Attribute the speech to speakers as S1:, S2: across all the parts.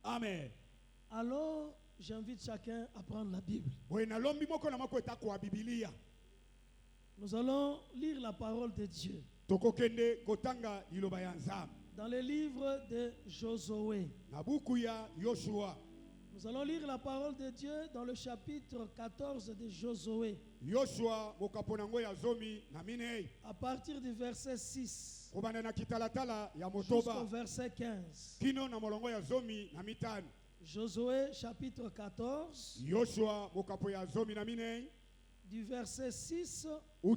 S1: Amen.
S2: Alors, j'invite chacun à prendre la Bible. Nous allons lire la parole de Dieu dans le livre de Josué. Nous allons lire la parole de Dieu dans le chapitre 14 de Josué, à partir du verset 6 jusqu'au verset 15. Josué chapitre 14, du verset 6 au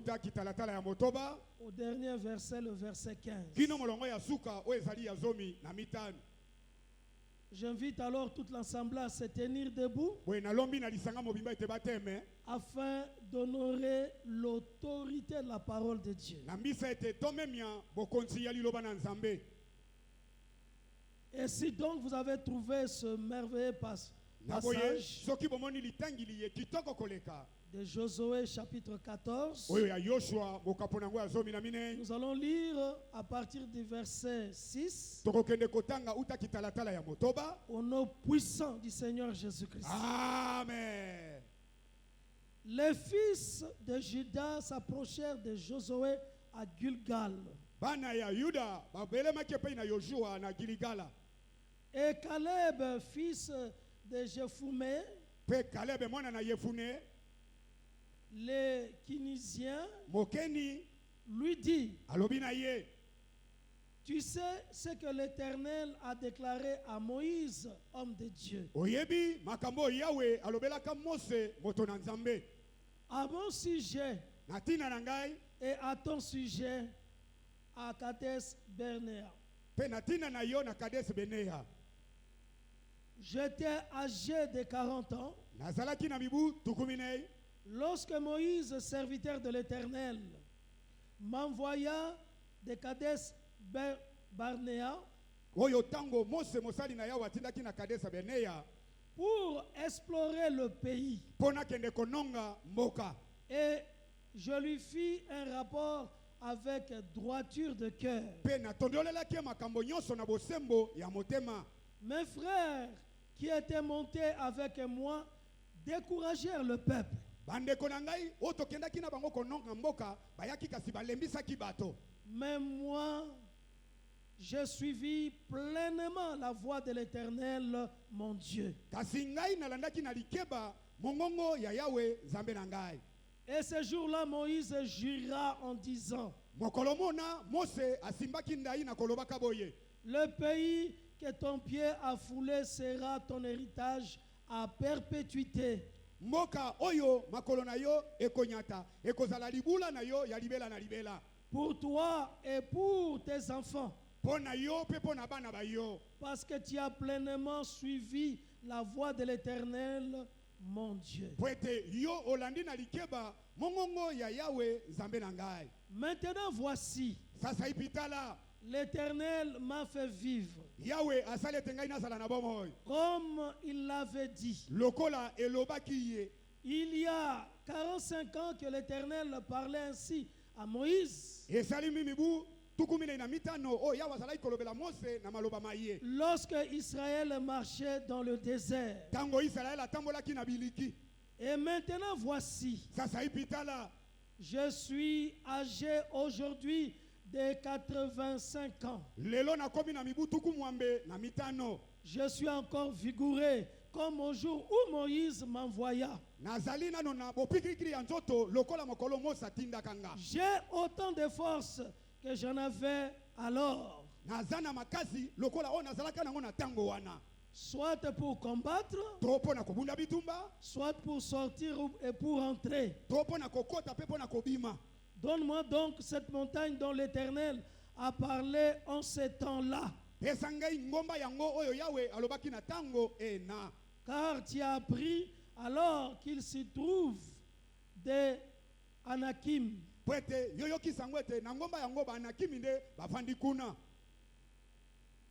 S2: dernier verset, le verset 15. J'invite alors toute l'assemblée à se tenir debout afin d'honorer l'autorité de la parole de Dieu. Et si donc vous avez trouvé ce merveilleux passage de Josué chapitre 14, nous allons lire à partir du verset 6 au nom puissant du Seigneur Jésus-Christ.
S1: Amen.
S2: Les fils de Juda s'approchèrent de Josué à Gilgal. Et Caleb, fils de Jephouné, le Kénizien, lui dit: tu sais ce que l'Éternel a déclaré à Moïse, homme de Dieu. À mon sujet et à ton sujet, à Kadesh Barnea. J'étais âgé de 40 ans lorsque Moïse, serviteur de l'Éternel, m'envoya de Kadesh Barnea pour explorer le pays. Et je lui fis un rapport avec droiture de cœur. Mes frères qui étaient montés avec moi découragèrent le peuple. Mais moi, j'ai suivi pleinement la voie de l'Éternel, mon Dieu. Et ce jour-là, Moïse jura en disant: le pays que ton pied a foulé sera ton héritage à perpétuité. Pour toi et pour tes enfants, parce que tu as pleinement suivi la voie de l'Éternel, mon Dieu. Maintenant voici, l'Éternel m'a fait vivre comme il l'avait dit. Il y a 45 ans que l'Éternel parlait ainsi à Moïse, lorsque Israël marchait dans le désert. Et maintenant voici, je suis âgé aujourd'hui de 85 ans. Je suis encore vigoureux comme au jour où Moïse m'envoya. J'ai autant de force que j'en avais alors, soit pour combattre, soit pour sortir et pour entrer. Donne-moi donc cette montagne dont l'Éternel a parlé en ce temps-là. Car tu as appris alors qu'il s'y trouve des Anakim.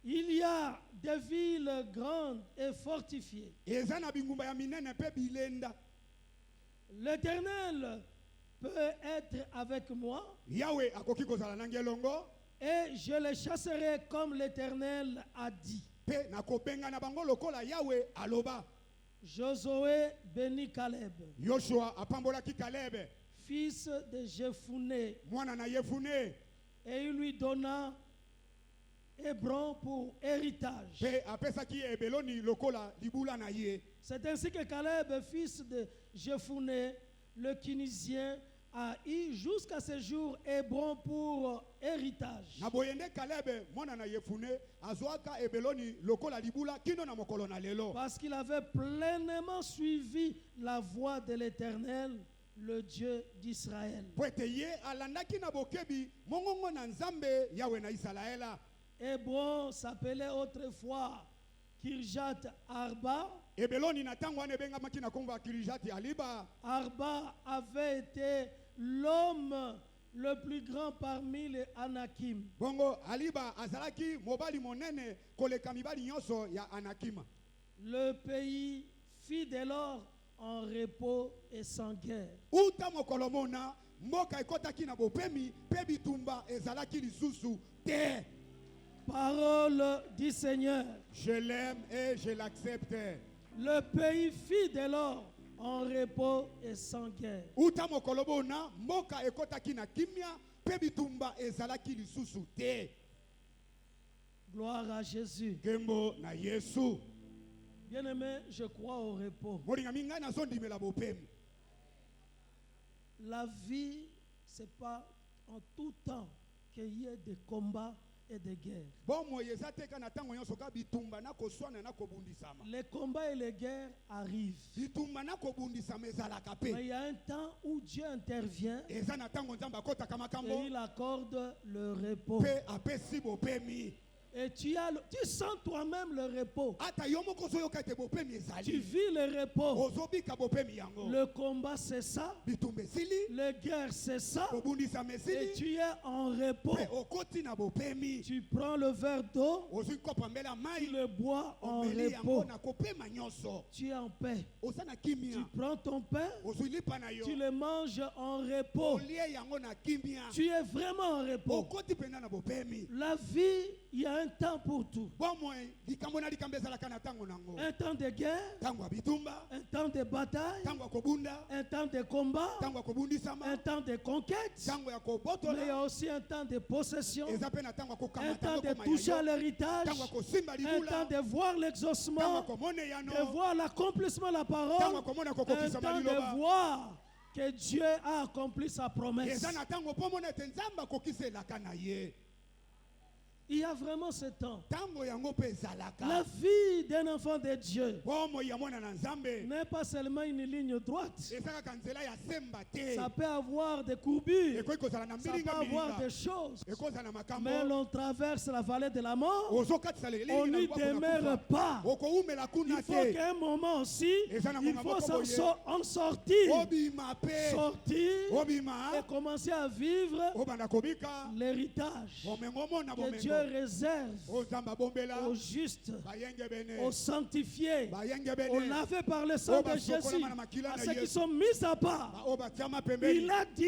S2: Il y a des villes grandes et fortifiées. L'Éternel peut être avec moi et je les chasserai comme l'Éternel a dit.
S1: pe nakobenga na bango lokola Yahweh aloba.
S2: Josué bénit Caleb,
S1: Yoshua apambolaki Caleb,
S2: fils de Jephuné,
S1: mwana na Yefune,
S2: et il lui donna Hébron pour héritage.
S1: pe apesaki ebeloni lokola libula na ye.
S2: C'est ainsi que Caleb, fils de Jephuné, le Kénisien, a eu jusqu'à ce jour Hébron pour héritage.
S1: Na boyende Caleb mwana na Yefune azwaka ebeloni lokola libula kino na mokolo na lelo.
S2: Parce qu'il avait pleinement suivi la voie de l'Éternel, le Dieu d'Israël.
S1: Po ete ye alandaki na bokebi mongongo na Nzambe Yahweh na Israela.
S2: Hébron s'appelait autrefois Kirjat Arba.
S1: Ebeloni na tango wana ebengamaki na kombo ya Kirijati Aliba.
S2: Arba avait été l'homme le plus grand parmi les Anakim.
S1: Bongo Aliba azalaki mobali monene koleka mibali nyonso ya Anakima.
S2: Le pays fit dès lors en repos et sans guerre.
S1: Uta mokolo mona mboka ekotaki na bopemi pe bitumba ezalaki lisusu te.
S2: Parole du Seigneur.
S1: Je l'aime et je l'accepte.
S2: Le pays fit dès lors en repos et sans guerre.
S1: Uta mokolo mona mboka ekotaki na kimia pe bitumba ezalaki lisusu te.
S2: Gloire à Jésus.
S1: Gembo na Yesu.
S2: Bien-aimé, je crois au repos.
S1: Moringa minga na zondimela bopemi.
S2: La vie, c'est pas en tout temps qu'il y ait des combats et des guerres.
S1: Bon moye zateka na tango nyonso ka bitumba na koswana na kobundisama.
S2: Les combats et les guerres arrivent.
S1: Bitumba na kobundisama ezalaka pe.
S2: Mais il y a un temps où Dieu intervient
S1: Eza na tango Nzambe akotaka
S2: et
S1: makambo
S2: il accorde le repos.
S1: pe apesi bopemi.
S2: Et tu sens toi-même le repos.
S1: Ata yo moko ozoyoka ete bopemi
S2: Tu
S1: ezali.
S2: vis le repos.
S1: Ozobika bopemi yango.
S2: Le combat, c'est ça.
S1: Bitumba esili,
S2: Les guerres, c'est ça.
S1: kobundisama
S2: Et
S1: esili,
S2: tu es en repos.
S1: pe okoti na bopemi.
S2: Tu prends le verre d'eau,
S1: Ozwi kopa mbele ya
S2: tu
S1: mai,
S2: le bois en
S1: omeli yango
S2: repos.
S1: na kopema nyonso.
S2: Tu es en paix.
S1: Oza na
S2: Tu
S1: kimia,
S2: prends ton pain,
S1: ozwi lipa na yo.
S2: tu le manges en repos.
S1: Olie yango na kimia.
S2: Tu es vraiment en repos.
S1: Okoti pena na bopemi.
S2: La vie, il y a un temps pour tout.
S1: Bomoi likambo na likambo ezalaka na tango nango.
S2: Un temps de guerre,
S1: Tango ya bitumba,
S2: un temps de bataille,
S1: tango ya kobunda,
S2: un temps de combat,
S1: tango ya kobundisama,
S2: un temps de conquête.
S1: tango ya
S2: Mais il y
S1: kobotola.
S2: a aussi un temps de possession,
S1: Eza pe na tango ya
S2: un
S1: kokamata
S2: temps de
S1: kokoma
S2: toucher
S1: ya
S2: à
S1: yo.
S2: l'héritage,
S1: Tango ya kosimba
S2: un
S1: libula.
S2: temps de voir
S1: Tango ya
S2: l'exaucement,
S1: komone
S2: de
S1: yano.
S2: voir l'accomplissement de la
S1: Tango
S2: parole,
S1: ya komona
S2: un
S1: kokokisa
S2: temps de
S1: maliloba.
S2: voir que Dieu a accompli sa promesse.
S1: Eza na tango po mona ete Nzambe akokisa elaka na ye.
S2: Il y a vraiment ce temps.
S1: Tango yango pe
S2: La
S1: ezalaka.
S2: vie d'un enfant de Dieu
S1: Bomoi ya mwana na Nzambe.
S2: n'est pas seulement une ligne droite.
S1: Eza kaka nzela ya semba te.
S2: Ça peut avoir des courbures,
S1: Ekoki kozala na
S2: ça peut
S1: mbilinga
S2: avoir
S1: milinga.
S2: des choses.
S1: Ekozala na makambo.
S2: Mais l'on traverse la vallée de la mort,
S1: Ozokatisa leli
S2: on
S1: na
S2: n'y
S1: lubwaku na
S2: demeure
S1: kufa.
S2: pas.
S1: Okoumela
S2: Il
S1: kuna
S2: faut
S1: te.
S2: qu'à un moment aussi,
S1: Et ça n'a
S2: il
S1: pas
S2: faut
S1: boye.
S2: en sortir.
S1: Obima pe.
S2: Sortir
S1: Obima.
S2: et commencer à vivre
S1: Obanda kobika.
S2: l'héritage
S1: Bomengo mona
S2: que Dieu
S1: bomengo.
S2: réserve
S1: Ozamba bombela.
S2: aux justes,
S1: Bayenge bene.
S2: aux sanctifiés,
S1: Bayenge
S2: aux
S1: bene.
S2: lavés par le sang de Jésus, à ceux qui sont mis à part.
S1: Ba oba tiama
S2: Il
S1: pembeni.
S2: a dit,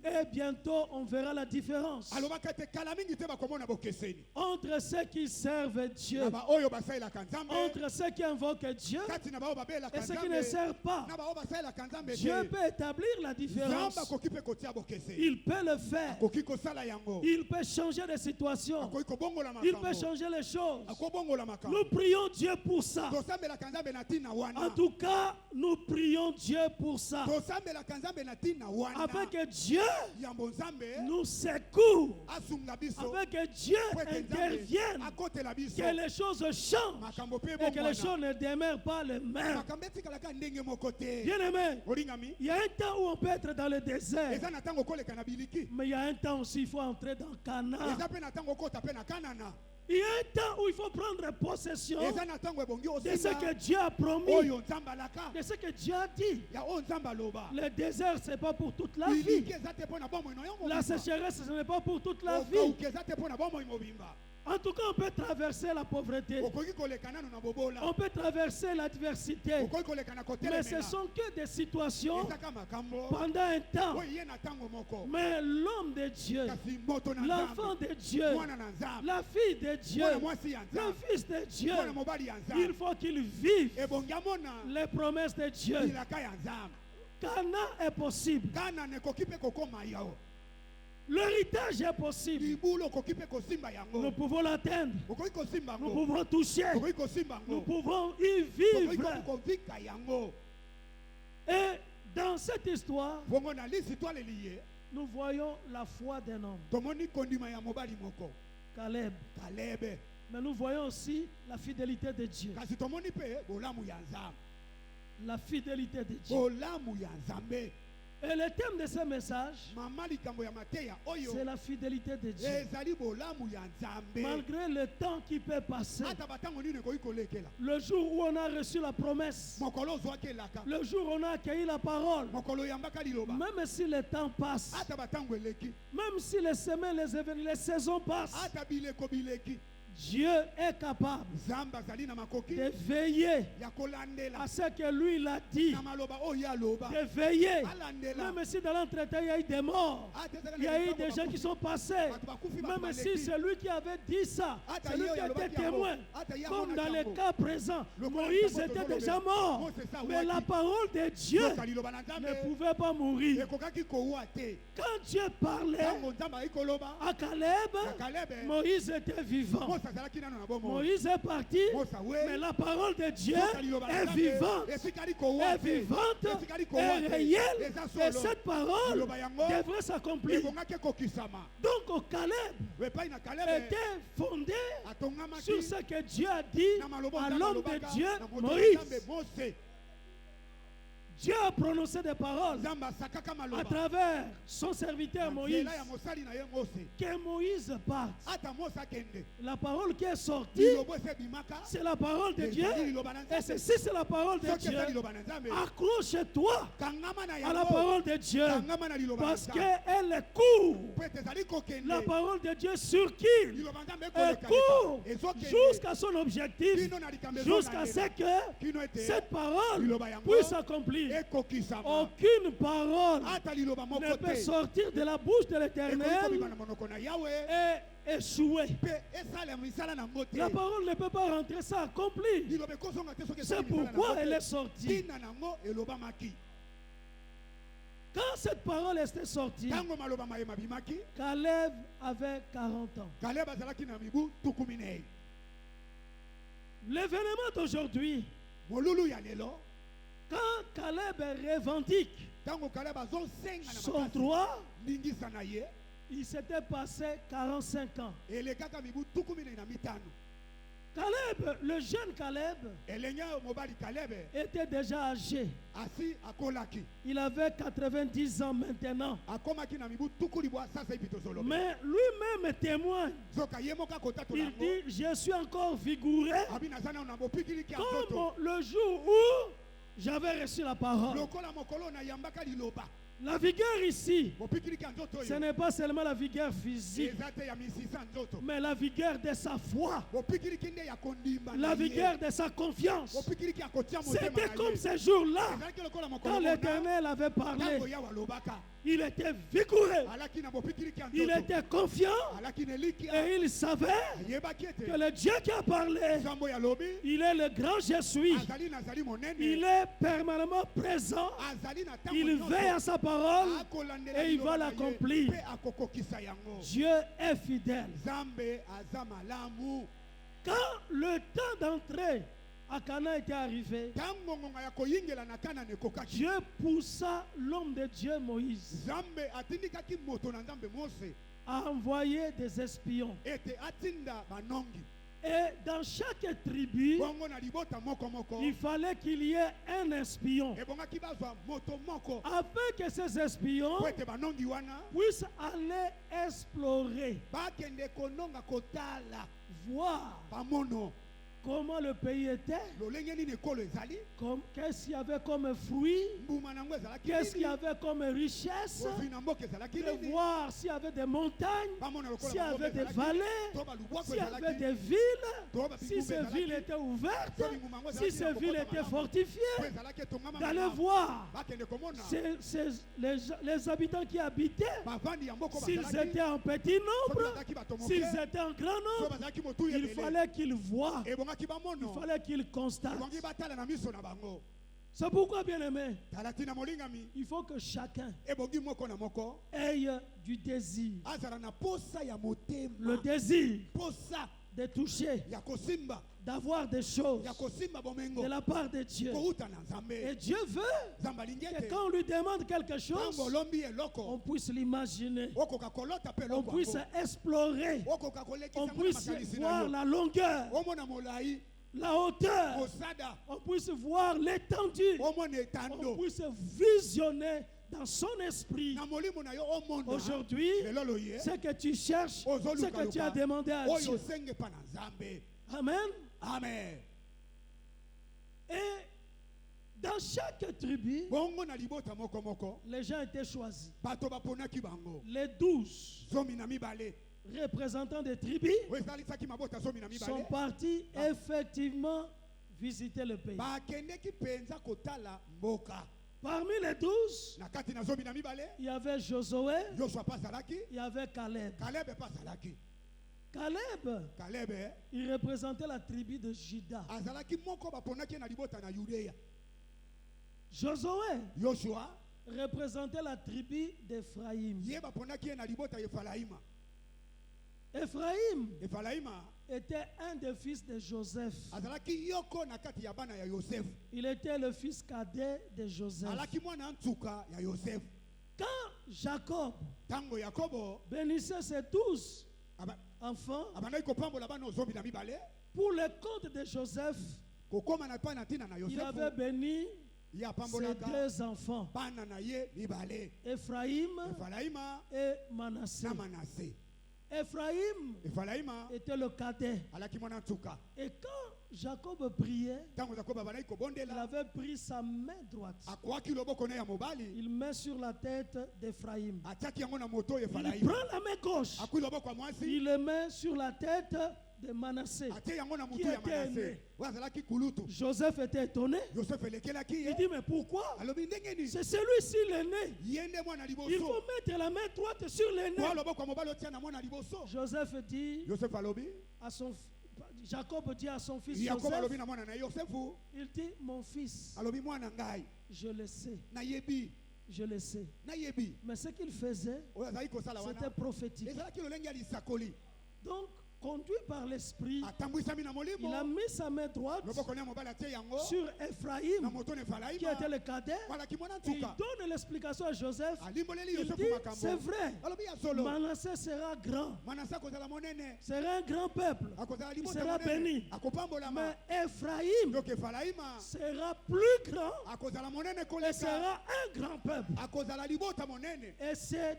S2: et bientôt on verra la différence
S1: Alobaka te kala mingi te bakomona bokeseni.
S2: entre ceux qui servent Dieu,
S1: Na ba oyo basalelaka Nzambe.
S2: entre ceux qui invoquent Dieu
S1: Kati na bao babelaka
S2: et ceux qui ne
S1: Nzambe.
S2: servent pas.
S1: Na bao basalelaka Nzambe
S2: Dieu
S1: te.
S2: peut établir la différence.
S1: Nzambe akoki pe kotia bokeseni.
S2: Il peut le faire.
S1: Akoki kosala yango.
S2: Il peut changer les situations.
S1: Akoki kobongola
S2: Il peut
S1: makambo.
S2: changer les choses.
S1: Akobongola makambo.
S2: Nous prions Dieu pour ça.
S1: Tosambelaka Nzambe na tina wana.
S2: En tout cas, nous prions Dieu pour ça.
S1: Tosambelaka Nzambe na tina wana.
S2: Afin que Dieu
S1: Yambo Nzambe
S2: nous secoue.
S1: asunga biso.
S2: Afin que Dieu
S1: Po ete Nzambe
S2: intervienne.
S1: akotela biso.
S2: Que les choses changent.
S1: Makambo pe
S2: Et que les
S1: bongwana.
S2: choses ne demeurent pas les mêmes.
S1: Makambo etikalaka ndenge moko te.
S2: Bien aimé,
S1: Olingami.
S2: il y a un temps où on peut être dans le désert.
S1: Eza na tango koleka na biliki.
S2: Mais il y a un temps aussi, il faut entrer dans Canaan.
S1: Eza pe na tango kota pe na kanana.
S2: Il y a un temps où il faut prendre possession
S1: Eza na tango ebongi
S2: de ce que
S1: osenga.
S2: Dieu a promis,
S1: Oyo Nzambe alaka.
S2: de ce que Dieu a dit.
S1: Ya oyo Nzambe aloba.
S2: Le désert, ce n'est pas pour toute la vie.
S1: Biliki eza te po na bomoi no yo
S2: La
S1: mobimba.
S2: sécheresse, ce n'est pas pour toute la vie.
S1: Okauki eza te po na bomoi mobimba.
S2: En tout cas, on peut traverser la pauvreté.
S1: okoki koleka nano na bobola,
S2: On peut traverser l'adversité.
S1: okoki koleka na
S2: Mais ce
S1: kotelemela,
S2: sont que des situations
S1: ezaka makambo
S2: pendant un temps.
S1: oyo ye na ntango moko,
S2: Mais l'homme de Dieu,
S1: kasi moto na
S2: l'enfant
S1: Nzambe,
S2: de Dieu,
S1: mwana na Nzambe,
S2: la fille de Dieu,
S1: mwana mwasi ya
S2: le
S1: Nzambe,
S2: fils de Dieu,
S1: mwana mobali ya
S2: il
S1: Nzambe,
S2: faut qu'il vive
S1: ebongi amona
S2: les promesses de Dieu.
S1: bilaka ya Nzambe.
S2: Cana est possible.
S1: Kana nekoki mpe kokoma yao,
S2: L'héritage est possible.
S1: libula okoki mpe kosimba
S2: Nous
S1: yango,
S2: pouvons l'atteindre.
S1: okoki kosimba
S2: Nous
S1: yango,
S2: pouvons toucher.
S1: okoki kosimba
S2: Nous
S1: yango,
S2: pouvons y
S1: okoki
S2: vivre.
S1: kovika yango.
S2: Et dans cette histoire,
S1: Bongo na lisi twaleli ye,
S2: nous voyons la foi d'un homme,
S1: tomoni kondima ya mobali moko,
S2: Caleb.
S1: Kalebe,
S2: Mais nous voyons aussi la fidélité de Dieu.
S1: kasi tomoni mpe bolamu ya Nzambe,
S2: La fidélité de Dieu.
S1: bolamu ya Nzambe.
S2: Et le thème de ce message,
S1: Mama likambo ya mateya oyo
S2: c'est la fidélité de Dieu.
S1: ezali bolamu ya Nzambe,
S2: Malgré le temps qui peut passer,
S1: ata batango nini ekoki kolekela,
S2: le jour où on a reçu la promesse,
S1: mokolo ozwaki elaka,
S2: le jour où on a accueilli la parole,
S1: mokolo oyambaka liloba,
S2: même si le temps passe,
S1: ata batango eleki,
S2: même si les semaines, les saisons passent,
S1: ata bileko bileki,
S2: Dieu est capable
S1: Nzambe azali na makoki
S2: de veiller
S1: ya kolandela
S2: à ce que lui il a dit,
S1: na maloba oyo aloba,
S2: de veiller.
S1: alandela.
S2: Même si dans l'entretien il y a eu des morts,
S1: Ata ezalaka
S2: il y
S1: na
S2: a eu
S1: likambo
S2: des gens qui sont passés,
S1: bato bakufi, bato
S2: même si
S1: baleki.
S2: celui qui avait dit ça,
S1: Ata
S2: celui
S1: ye
S2: qui
S1: oyo
S2: était
S1: alobaki yango,
S2: témoin,
S1: ata ye
S2: comme
S1: amonaki
S2: dans le
S1: yango.
S2: cas présent,
S1: Le
S2: Moïse
S1: Moïse
S2: était
S1: était
S2: déjà mort,
S1: Mose ça,
S2: mais
S1: ouaki.
S2: la parole de Dieu
S1: Yoka liloba na Nzambe,
S2: ne pouvait pas mourir.
S1: ekokaki kowa te.
S2: Quand Dieu parlait
S1: Ntango Nzambe ayaki koloba,
S2: à Caleb,
S1: na Kalebe,
S2: Moïse était vivant.
S1: Mose azalaki nano na bomoi.
S2: Moïse est parti,
S1: Mose awe,
S2: mais la parole de Dieu
S1: yoka liloba na
S2: est
S1: Nzambe,
S2: vivante,
S1: etikali kowa
S2: est
S1: te.
S2: vivante,
S1: Etikali kowa
S2: est
S1: te.
S2: réelle,
S1: Eza
S2: et
S1: solo.
S2: cette parole
S1: Liloba yango,
S2: devrait s'accomplir.
S1: ebongaki ekokisama.
S2: Donc au Caleb
S1: Epai na Kalebe,
S2: était fondé
S1: atongamaki
S2: sur ce que Dieu a dit
S1: na maloba
S2: à
S1: Nzambe
S2: l'homme
S1: alobaka,
S2: de Dieu,
S1: na moto ya
S2: Moïse.
S1: Nzambe, Mose.
S2: Dieu a prononcé des paroles
S1: Nzambe asakaka
S2: à
S1: maloba.
S2: travers son serviteur Moïse,
S1: Nzela ya mosali na ye Mose.
S2: que Moïse parte.
S1: Ata Mose akende,
S2: La parole qui est sortie,
S1: liloba ese bimaka,
S2: c'est la parole de Dieu.
S1: ezali liloba na
S2: Et
S1: Nzambe.
S2: ceci, c'est la parole de
S1: Soki eza
S2: Dieu.
S1: liloba na Nzambe,
S2: Accroche-toi
S1: kangama na
S2: à la
S1: yango,
S2: parole de Dieu,
S1: kangama na liloba na
S2: parce
S1: Nzambe.
S2: qu'elle est court.
S1: Po ete ezali kokende,
S2: La parole de Dieu surquille
S1: liloba na Nzambe
S2: et
S1: ekoleka
S2: court
S1: leka, ezokende,
S2: jusqu'à son objectif,
S1: kino na likambo
S2: jusqu'à ce
S1: ezolandela,
S2: que
S1: kino ete
S2: cette parole
S1: liloba yango
S2: puisse s'accomplir.
S1: ekokisama.
S2: Aucune parole
S1: Ata liloba
S2: ne
S1: moko
S2: peut
S1: te,
S2: sortir de la bouche de
S1: ekoki kobima
S2: l'Éternel
S1: na monoko na Yawe,
S2: et échouer.
S1: pe esala misala nango te.
S2: La parole ne peut pas rentrer sans accomplir.
S1: Liloba ekozonga te soki
S2: C'est
S1: esali misala
S2: pourquoi
S1: nango
S2: elle
S1: te.
S2: est sortie.
S1: Tina nango elobamaki.
S2: Quand cette parole était sortie,
S1: Tango maloba mayema bimaki,
S2: Caleb avait 40 ans.
S1: Kaleb azalaki na mibu 14.
S2: L'événement d'aujourd'hui,
S1: Molulu ya lelo,
S2: quand Caleb revendique
S1: tango Kaleb azosenga na
S2: son
S1: makasi
S2: droit,
S1: lingisa na ye,
S2: il s'était passé 45 ans.
S1: elekaka mibu 15.
S2: Caleb, le jeune Caleb,
S1: Elenya mobali Kaleb
S2: était déjà âgé.
S1: asi akolaki.
S2: Il avait 90 ans maintenant.
S1: Akomaki na mibu tukulibwa sasa hivi tozoloba.
S2: Mais lui-même témoigne.
S1: Zoka ye moka kotato
S2: Il
S1: nango.
S2: dit, je suis encore vigoureux
S1: Abi nazana na bopikili ki azoto.
S2: comme le jour où j'avais reçu la parole.
S1: Lokola mokolo na yambaka liloba.
S2: La vigueur ici,
S1: Bopikili ki nzoto
S2: ce
S1: yo.
S2: n'est pas seulement la vigueur physique,
S1: Ezate ya misisa nzoto.
S2: mais la vigueur de sa foi,
S1: Bopikili ki nde ya kondimba.
S2: la
S1: na ye.
S2: vigueur de sa confiance.
S1: Bopikili ki akotia motema
S2: C'était
S1: na
S2: comme
S1: ye.
S2: ces jours-là,
S1: Ezalaki lokola mokolo
S2: quand
S1: mona,
S2: l'Éternel avait
S1: tango
S2: parlé,
S1: ya walobaka.
S2: il était vigoureux,
S1: Alaki na bopikili ki
S2: il
S1: nzoto.
S2: était confiant
S1: Alaki ne liki
S2: et il savait
S1: yebaki ete.
S2: que le Dieu qui a parlé,
S1: Zambo ya lobi.
S2: il est le grand je suis.
S1: Azali nazali monene.
S2: Il est permanemment présent,
S1: Azali na tango
S2: il
S1: nyonso.
S2: veille à sa parole.
S1: Akolandela
S2: et il
S1: liloba
S2: va
S1: na ye,
S2: l'accomplir.
S1: pe akokokisa yango.
S2: Dieu est fidèle.
S1: Zambe aza malamu.
S2: Quand le temps d'entrer à Cana était arrivé,
S1: Tango ngonga ya koyingela na kana nekokaki.
S2: Dieu poussa l'homme de Dieu Moïse
S1: Zambe atindikaki moto na Nzambe Mose
S2: à envoyer des espions.
S1: ete atinda banongi.
S2: Et dans chaque tribu,
S1: Bongo na libota moko moko.
S2: il fallait qu'il y ait un espion.
S1: Ebongaki bazwa moto moko.
S2: Afin que ces espions
S1: Po ete banongi wana
S2: puissent aller explorer,
S1: bakende kononga kotala
S2: voir
S1: bamono
S2: comment le pays était,
S1: lolenge nini ekolo ezali,
S2: qu'est-ce qu'il y avait comme fruits,
S1: mbuma nango ezalaki
S2: qu'est-ce qu'il y
S1: nini,
S2: avait comme richesse,
S1: bozwi na mboka ezalaki
S2: de
S1: nini,
S2: voir s'il y avait des montagnes,
S1: bamona lokola
S2: s'il y
S1: bangombe
S2: avait des
S1: ezalaki,
S2: vallées,
S1: to balubwako
S2: s'il y avait
S1: ezalaki,
S2: des villes, si
S1: bingumba
S2: ces
S1: ezalaki,
S2: villes étaient ouvertes,
S1: to bingumba yango
S2: si
S1: ezalaki
S2: ces
S1: na
S2: villes
S1: kokota
S2: étaient
S1: malamu,
S2: fortifiées,
S1: po ezalaki etongama
S2: d'aller
S1: malamu,
S2: voir
S1: bakende komona
S2: les habitants qui habitaient,
S1: bavandi ya mboka
S2: s'ils
S1: bazalaki,
S2: étaient en petit
S1: soki
S2: nombre,
S1: bazalaki bato moke,
S2: s'ils étaient en grand
S1: so
S2: nombre,
S1: bazalaki motuya
S2: il
S1: ebele,
S2: fallait qu'ils voient,
S1: ebongaki
S2: il
S1: bamono,
S2: fallait qu'ils constatent.
S1: ebongi batala na miso na bango,
S2: C'est pourquoi, bien aimé,
S1: tala tina molingami,
S2: il faut que chacun
S1: ebongi moko na moko,
S2: ait du désir.
S1: azala na posa ya
S2: Le
S1: motema,
S2: désir
S1: posa
S2: de toucher,
S1: ya kosimba,
S2: d'avoir des choses
S1: ya kosimba bomengo,
S2: de la part de Dieu.
S1: kouta na
S2: Et
S1: nzambe,
S2: Dieu veut
S1: nzambe alingi
S2: que
S1: ete,
S2: quand on lui demande quelque chose,
S1: tango olombi
S2: on
S1: eloko,
S2: puisse l'imaginer,
S1: okoka kolota pe
S2: on
S1: eloko
S2: puisse
S1: yango,
S2: explorer,
S1: okoka
S2: on
S1: kolekisa ngo na
S2: puisse
S1: makanisi na
S2: voir
S1: yo,
S2: la longueur,
S1: omona molai,
S2: la hauteur,
S1: kosada,
S2: on puisse voir l'étendue,
S1: omona
S2: on
S1: etando,
S2: puisse visionner dans son esprit.
S1: na molimo na yo omona,
S2: Aujourd'hui,
S1: lelo loye,
S2: ce que tu cherches,
S1: Ozoluka
S2: ce que tu as
S1: luka.
S2: demandé à
S1: oyo
S2: Dieu.
S1: osenge pa na nzambe,
S2: Amen.
S1: amen.
S2: Et dans chaque tribu,
S1: Bongo na libota moko moko,
S2: les gens étaient choisis.
S1: bato baponaki bango,
S2: Les 12
S1: zomi na mibale,
S2: représentants des tribus
S1: oyo ezalisaki mabota zomi na
S2: sont
S1: mibale,
S2: partis effectivement visiter le pays.
S1: bakendeki penza kotala mboka.
S2: Parmi les 12,
S1: Na kati na zomi na mibale,
S2: il y avait Josué,
S1: Yoshua pa azalaki,
S2: il y avait Caleb.
S1: Kalebe pa azalaki.
S2: Caleb,
S1: Kalebe
S2: il représentait la tribu de Juda.
S1: azalaki moko baponaki na libota na Yudea.
S2: Josué
S1: Yoshua
S2: représentait la tribu d'Éphraïm.
S1: ye baponaki na libota ya Efalaima.
S2: Éphraïm
S1: Efalaima
S2: était un des fils de Joseph.
S1: azalaki yoko na kati ya bana ya Yosef.
S2: Il était le fils cadet de Joseph.
S1: Alaki mwana ntuka ya Yosef.
S2: Quand Jacob
S1: Tango Yakobo
S2: bénissait ses 12
S1: aba-
S2: enfants,
S1: abandaki kopambola bana zomi na mibale,
S2: pour le compte de Joseph,
S1: kokoma na pa na ntina na
S2: il avait
S1: Yosef,
S2: béni
S1: ye
S2: ses
S1: apambolaka
S2: 2 enfants,
S1: bana na ye mibale,
S2: Ephraïm
S1: Efalaima
S2: et Manassé.
S1: na Manase.
S2: Ephraïm
S1: Efalaima
S2: était le cadet.
S1: alaki mwana ntuka.
S2: Et quand Jacob priait,
S1: Tango Yakobo abandaki
S2: il
S1: kobondela,
S2: avait pris sa main droite.
S1: akwaki loboko na ya mobali,
S2: Il met sur la tête d'Ephraïm.
S1: atiaki yango na moto ya
S2: Il
S1: Efalaima.
S2: prend la main gauche.
S1: Akui loboko ya mwasi,
S2: Il le met sur la tête de Manassé.
S1: atie yango na
S2: Qui
S1: mutu ya
S2: était
S1: Manase.
S2: aimé.
S1: Oyo azalaki kulutu.
S2: Joseph était étonné.
S1: Yosef elekelaki
S2: Il
S1: ye,
S2: dit, mais pourquoi?
S1: alobi ndenge nini?
S2: C'est celui-ci l'aîné.
S1: Ye nde mwana
S2: Il faut
S1: liboso.
S2: mettre la main droite sur l'aîné.
S1: Kwa loboko ya mobali otia na mwana liboso.
S2: Joseph dit
S1: Yosef alobi,
S2: à son Jacob dit à son fils
S1: Yakobo
S2: Joseph,
S1: alobi na mwana na Yosefu,
S2: il dit, mon fils,
S1: alobi mwana ngai,
S2: je le sais,
S1: nayebi,
S2: je le sais.
S1: nayebi.
S2: Mais ce qu'il faisait,
S1: Oyo azali kosala
S2: c'était
S1: wana.
S2: prophétique.
S1: Ezalaki lolenge ya lisakoli.
S2: Donc, conduit par l'esprit,
S1: Atambwisami na molimo.
S2: il a mis sa main droite
S1: Loboko na mobali atie yango
S2: sur
S1: na
S2: Ephraïm,
S1: moto na
S2: qui
S1: Efalaima.
S2: était le cadet.
S1: Walaki mwana
S2: Il
S1: ntuka.
S2: donne l'explication à Joseph.
S1: Alimboleli
S2: Il
S1: Yosefu
S2: dit, c'est
S1: makambo.
S2: vrai,
S1: Alobi ya solo.
S2: Manassé sera grand,
S1: Manase akozala monene.
S2: sera un grand peuple.
S1: Akozala
S2: Il
S1: libota
S2: sera
S1: monene.
S2: béni.
S1: Akopambolama.
S2: Mais Ephraïm
S1: Donc Efalaima
S2: sera plus grand
S1: akozala monene
S2: et
S1: koleka.
S2: sera un grand peuple.
S1: Akozala libota monene.
S2: Et c'est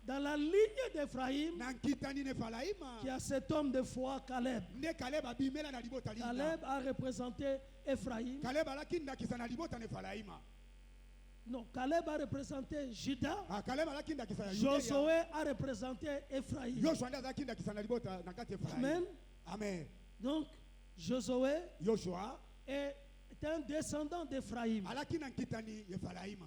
S2: dans la ligne d'Ephraïm
S1: Na nkitani na Efalaima.
S2: qu'il y a cet homme de foi, Caleb.
S1: Nde Kaleb abimela na libota linda.
S2: Caleb a représenté Ephraïm.
S1: Kaleb alaki ndakisa na libota na Efalaima.
S2: Non, Caleb a représenté Juda.
S1: Kaleb alaki ndakisa na Yudea.
S2: Josué a représenté Ephraïm.
S1: Yoshua nde azalaki ndakisa na libota na kati ya Efalaima.
S2: Amen.
S1: Amen.
S2: Donc, Josué
S1: Yoshua
S2: est un descendant d'Ephraïm.
S1: alaki na nkitani ya Efalaima.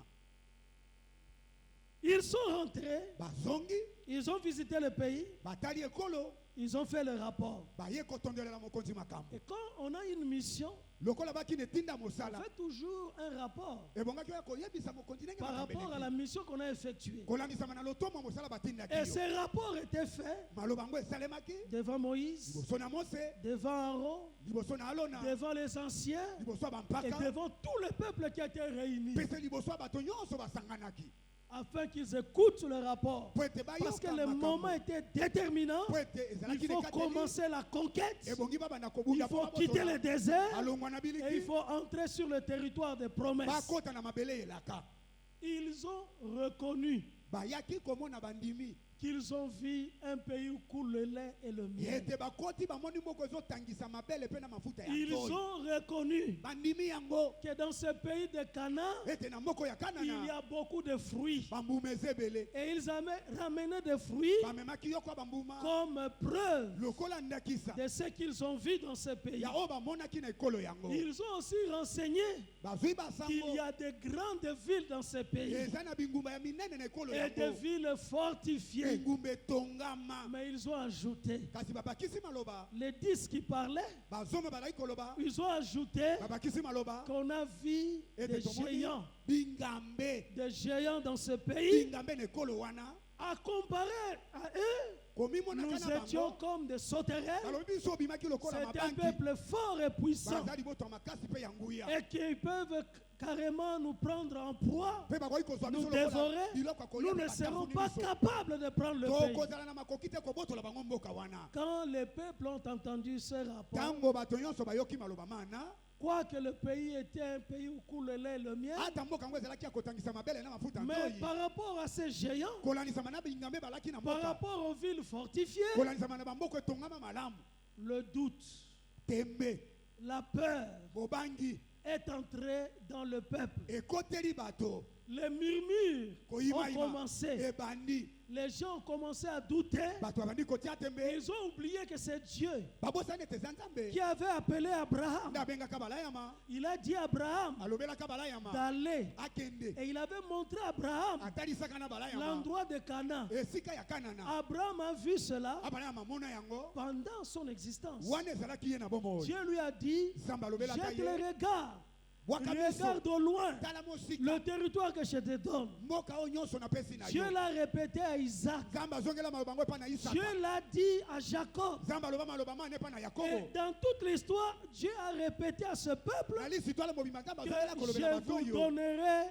S2: Ils sont rentrés,
S1: Bazongi
S2: ils ont visité le pays,
S1: batali ekolo
S2: ils ont fait le rapport.
S1: baye kotondelela mokonzi makambo.
S2: Et quand on a une mission,
S1: Lokola baki ne tinda
S2: on
S1: mosala.
S2: fait toujours un rapport
S1: Ebongaki ya koyebisa mokonzi ndenge
S2: par
S1: makambo
S2: rapport à la
S1: eleki.
S2: mission qu'on a effectuée.
S1: Kolamisama na lotomo mosala batindaki
S2: Et
S1: yo.
S2: ces rapports étaient faits
S1: Maloba yango esalemaki
S2: devant Moïse,
S1: liboso na Mose,
S2: devant Aaron,
S1: liboso na Alona,
S2: devant les anciens
S1: liboso ya
S2: et
S1: bampaka,
S2: devant tout le peuple qui a été réuni,
S1: pese liboso ya bato nyonso basanganaki.
S2: afin qu'ils écoutent le rapport.
S1: Po ete bayoka
S2: Parce que le
S1: makambo.
S2: moment était déterminant.
S1: Po ete
S2: Il
S1: ezalaki
S2: faut
S1: nekateli.
S2: commencer la conquête.
S1: Ebongi babanda
S2: Il
S1: kobunda
S2: faut
S1: mpo
S2: quitter
S1: babotola.
S2: le désert.
S1: Alongwa na
S2: Et il
S1: biliki.
S2: faut entrer sur le territoire des promesses.
S1: Bakota na mabele elaka.
S2: Ils ont reconnu
S1: Bayaki komona bandimi.
S2: qu'ils ont vu un pays où coule le lait et le miel.
S1: ete bakoti bamoni moko ezotangisa mabele mpe na mafuta ya
S2: Ils
S1: nzoyi.
S2: ont reconnu
S1: Bandimi yango
S2: que dans ce pays de Canaan,
S1: ete na moko ya
S2: il y
S1: Kanana
S2: a beaucoup de fruits.
S1: bambuma eza ebele.
S2: Et ils avaient ramené des fruits
S1: Bamemaki yoko ya bambuma
S2: comme preuve
S1: lokola ndakisa
S2: de ce qu'ils ont vu dans ce pays.
S1: ya oyo bamonaki na ekolo yango.
S2: Ils ont aussi renseigné
S1: Bazwi
S2: qu'il
S1: basango
S2: y a de grandes villes dans ce pays
S1: eza na bingumba ya minene na ekolo
S2: et des
S1: yango.
S2: villes fortifiées.
S1: Bingumba etongama.
S2: Mais ils ont ajouté,
S1: Kasi babakisi maloba
S2: les 10 qui parlaient,
S1: bazongo balaki koloba
S2: ils ont ajouté
S1: babakisi maloba
S2: qu'on a vu
S1: ete
S2: des
S1: tomoni
S2: géants dans ce pays.
S1: bingambe na ekolo wana
S2: À comparer à eux,
S1: komimonaka
S2: nous
S1: na
S2: étions
S1: bango
S2: comme des sauterelles.
S1: balobi biso obimaki lokola
S2: C'est un
S1: mabanki
S2: peuple fort et puissant
S1: baza liboto ya makasi mpe ya nguya
S2: et qui peuvent carrément nous prendre en proie.
S1: mpe bakoki kozwa
S2: Nous
S1: biso lokola
S2: dévorer.
S1: biloko ya kolia
S2: Nous ne
S1: mpe
S2: serons
S1: batafuni
S2: pas
S1: biso.
S2: capables de prendre le pays.
S1: tokozala na makoki te kobotola bango mboka wana.
S2: Quand les peuples ont entendu ce rapport,
S1: ntango bato nyonso bayoki maloba mana
S2: quoique le pays était un pays où coule le lait et le miel,
S1: ata mboka yango ezalaki ya kotangisa mabele na mafuta
S2: mais
S1: nzoyi
S2: par rapport à ces géants,
S1: kolanisama na bingambe balaki na
S2: par
S1: mboka
S2: rapport aux villes fortifiées,
S1: kolanisama na bamboko etongama malamu
S2: le doute,
S1: tembe
S2: la peur
S1: bobangi
S2: est entré dans le peuple.
S1: ekoteli bato
S2: Les murmures ont
S1: koyimayima
S2: commencé.
S1: ebandi
S2: Les gens ont commencé à douter.
S1: bato babandi kotia tembe
S2: Ils ont oublié que c'est Dieu
S1: babosani ete eza nzambe
S2: qui avait appelé Abraham.
S1: nde abengaka balayama
S2: Il a dit à Abraham
S1: alobelaka balayama
S2: d'aller.
S1: akende
S2: Et il avait montré à Abraham
S1: atalisaka na balayama
S2: l'endroit de Canaan.
S1: esika ya kanana
S2: Abraham a vu cela
S1: abalayama mona yango
S2: pendant son existence.
S1: wana ezalaki ye na bomoi
S2: Dieu lui a dit,
S1: nzambe alobelaka
S2: jette
S1: ye
S2: le regard.
S1: bwaka biso
S2: Regarde au loin
S1: tala mosika
S2: le territoire que je te donne.
S1: mboka oyo nyonso napesi na
S2: Dieu
S1: yo
S2: l'a répété à Isaac.
S1: nzambe azongela maloba yango epa na isaka
S2: Dieu l'a dit à Jacob.
S1: nzambe aloba maloba mane epa na
S2: Et
S1: yakobo
S2: dans toute l'histoire, Dieu a répété à ce peuple
S1: na lisitwala mobima nzambe
S2: que
S1: azongela kolobela
S2: je
S1: bato
S2: vous
S1: oyo
S2: donnerai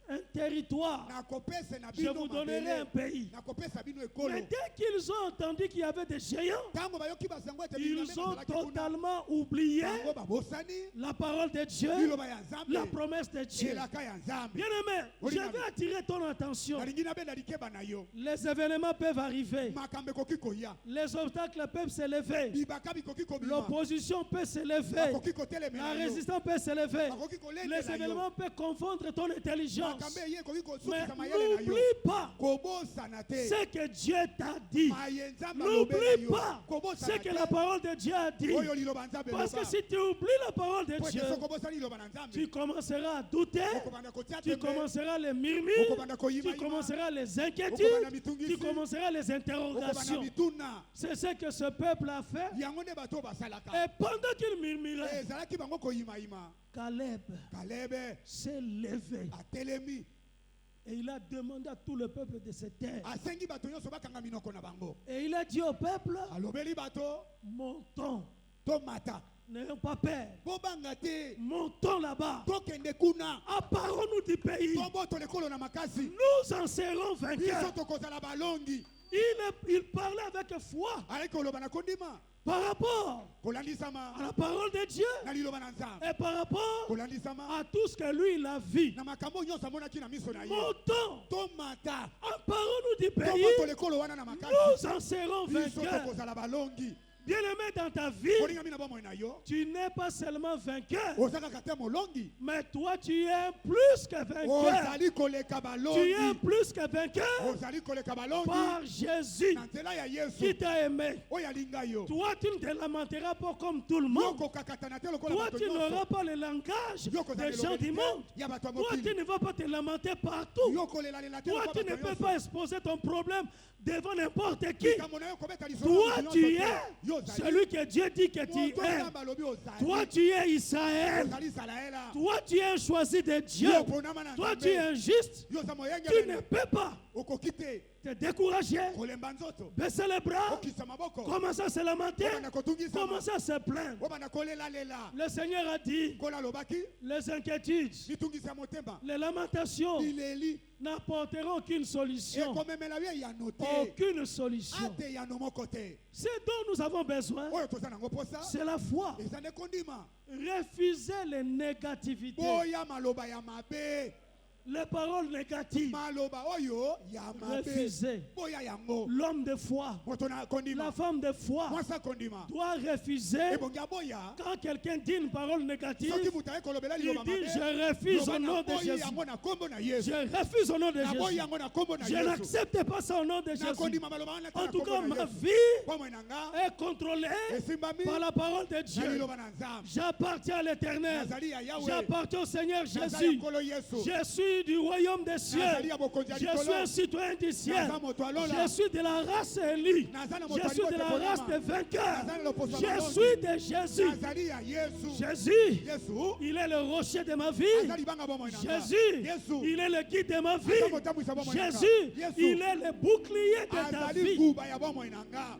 S2: un territoire.
S1: nakopesa na
S2: Je
S1: bino
S2: vous donnerai un
S1: mabele
S2: pays.
S1: nakopesa bino ekolo
S2: Mais dès qu'ils ont entendu qu'il y avait des géants,
S1: ntango bayoki basango ete
S2: ils
S1: bingambe
S2: ont
S1: bazalaki kuna
S2: totalement oublié
S1: bango babosani
S2: la parole de Dieu,
S1: liloba ya
S2: la
S1: nzambe
S2: promesse de Dieu.
S1: elaka ya nzambe
S2: Bien-aimé,
S1: Oui,
S2: je
S1: Nami.
S2: vais attirer ton attention.
S1: nalingi nabenda likeba na yo
S2: Les événements peuvent arriver.
S1: makambo ekoki koya
S2: Les obstacles peuvent s'élever.
S1: bibaka bikoki kobima
S2: L'opposition peut s'élever.
S1: bakoki kotelemela
S2: La
S1: yo
S2: résistance peut s'élever.
S1: bakoki
S2: Les
S1: kolendela yo
S2: événements peuvent confondre ton intelligence.
S1: makambo eye ekoki
S2: Mais
S1: kosukisa mayele na yo
S2: n'oublie pas
S1: kobosana te
S2: ce que Dieu t'a dit.
S1: maye nzambe alobela
S2: N'oublie
S1: yo
S2: pas ce
S1: kobosana
S2: que la
S1: te
S2: parole de Dieu a dit.
S1: oyo liloba nzambe
S2: Parce que
S1: eloba
S2: si tu oublies la parole de
S1: po ete
S2: Dieu,
S1: soki obosani liloba na
S2: tu
S1: nzambe
S2: commenceras à douter,
S1: okobanda kotia
S2: tu
S1: tembe
S2: commenceras les murmures,
S1: okobanda
S2: tu
S1: koyimayima
S2: commenceras les inquiétudes,
S1: okobanda
S2: tu
S1: mitungisi
S2: commenceras les
S1: okobanda
S2: interrogations.
S1: mituna
S2: C'est ce que ce peuple a fait.
S1: yango nde bato basalaka
S2: Et pendant qu'il murmurait,
S1: ezalaki bango koyimayima
S2: Caleb
S1: kalebe
S2: s'est levé
S1: atelemi
S2: et il a demandé à tout le peuple de se taire.
S1: asengi bato nyonso bakanga minoko na bango
S2: Et il a dit au peuple,
S1: alobeli bato
S2: montons,
S1: tomata
S2: n'ayons pas peur,
S1: bobanga te
S2: montons là-bas,
S1: tokende kuna
S2: emparons-nous du pays,
S1: tobotola ekolo na makasi
S2: nous en serons
S1: biso
S2: vainqueurs.
S1: tokozala balongi
S2: Il parlait avec foi
S1: alaki koloba na kondima
S2: par rapport
S1: kolandisama
S2: à la parole de Dieu
S1: na liloba na nzambe
S2: et par rapport
S1: kolandisama
S2: à tout ce que lui il a vu.
S1: na makambo oyo nyonso amonaki na miso na ye
S2: Montons,
S1: tomata
S2: emparons-nous du pays,
S1: tobotola ekolo wana na makasi
S2: nous en serons
S1: biso
S2: vainqueurs.
S1: tokozala balongi
S2: Bien-aimé, dans ta vie,
S1: kolingami na bomoi na yo
S2: tu n'es pas seulement vainqueur,
S1: oza kaka te molongi
S2: mais toi tu es plus que vainqueur.
S1: ozali koleka
S2: Tu es
S1: balongi
S2: plus que vainqueur
S1: ozali koleka balongi
S2: par Jésus
S1: na nzela ya yesu
S2: qui t'a aimé.
S1: oyo alinga yo
S2: Toi, tu ne te lamenteras pas comme tout le monde.
S1: yokokakatana te lokola
S2: Toi,
S1: bato
S2: tu n'auras
S1: nyonso
S2: pas le langage
S1: yokozala
S2: des gens du monde.
S1: ya bato ya
S2: Toi, tu
S1: mokili
S2: ne vas pas te lamenter partout.
S1: yokolelalela te
S2: Toi,
S1: lokola
S2: tu ne
S1: bato
S2: peux
S1: nyonso
S2: pas exposer ton problème devant n'importe qui.
S1: likambo na yo kobeta lisolo
S2: Toi,
S1: ya bato
S2: tu
S1: nyonso te.
S2: es
S1: yo ozali
S2: celui que Dieu dit que tu
S1: moto
S2: es.
S1: nzambe alobi ozali
S2: Toi, tu es Israël.
S1: ozali isalaela
S2: Toi, tu es un choisi de Dieu.
S1: yo ponama na
S2: Toi, tu es
S1: nzambe
S2: un juste.
S1: yo oza
S2: Tu
S1: moyengelene
S2: ne peux pas
S1: okoki te
S2: te décourager,
S1: kolemba nzoto
S2: baisser les bras,
S1: okisa maboko
S2: commencer à se lamenter,
S1: obanda kotungisama
S2: commencer à se plaindre.
S1: obanda kolelalela
S2: Le Seigneur a dit,
S1: kola alobaki
S2: les inquiétudes,
S1: mitungisi ya motema
S2: les lamentations
S1: bileli
S2: n'apporteront aucune solution.
S1: ekomemela yo eyano te
S2: Aucune solution.
S1: ate eyano moko te
S2: Ce dont nous avons besoin,
S1: oyo toza nango mposa
S2: c'est la foi.
S1: eza nde kondima
S2: Refuser les négativités.
S1: boya maloba ya mabe
S2: les paroles négatives,
S1: maloba oyo ya mabe
S2: refusez.
S1: boya yango
S2: L'homme de foi,
S1: moto na
S2: la
S1: kondima
S2: femme de foi
S1: mwasa kondima
S2: doit refuser
S1: ebongi aboya
S2: quand quelqu'un dit une parole négative.
S1: soki moto aye kolobela
S2: Il
S1: liloba
S2: dit,
S1: mabe
S2: je refuse au nom de
S1: naboyi
S2: Jésus.
S1: yango na kombo na Yesu
S2: Je refuse au nom de
S1: naboyi
S2: Jésus.
S1: yango na kombo na
S2: Je
S1: Yesu
S2: n'accepte pas ça au nom de Jésus.
S1: nakondima maloba wana
S2: En
S1: na
S2: tout cas,
S1: kombo na
S2: ma
S1: Yesu
S2: vie
S1: pomwe na nga
S2: est contrôlée
S1: esimbami
S2: par la parole de
S1: na
S2: Dieu.
S1: liloba na nzambe
S2: J'appartiens à l'Éternel.
S1: nazali ya yawe
S2: J'appartiens au Seigneur
S1: naza ya
S2: Jésus.
S1: nkolo Yesu
S2: Je suis du royaume des cieux.
S1: nazali ya bokonzi ya
S2: Je suis
S1: likolo
S2: un citoyen du ciel.
S1: naza moto alola
S2: Je suis de la race élue.
S1: naza na moto
S2: Je suis de la
S1: alikote
S2: race des
S1: kolama
S2: vainqueurs.
S1: naza na loposo
S2: Je
S1: malongi
S2: suis de Jésus.
S1: nazali ya Yesu
S2: Jésus,
S1: Yesu
S2: il est le rocher de ma vie.
S1: aza libanga bomoi na nga
S2: Jésus,
S1: Yesu
S2: il est le guide de ma vie.
S1: aza motambwisa bomoi na nga
S2: Jésus,
S1: Yesu
S2: il est le bouclier de ta
S1: azali
S2: vie.
S1: nguba ya bomoi na nga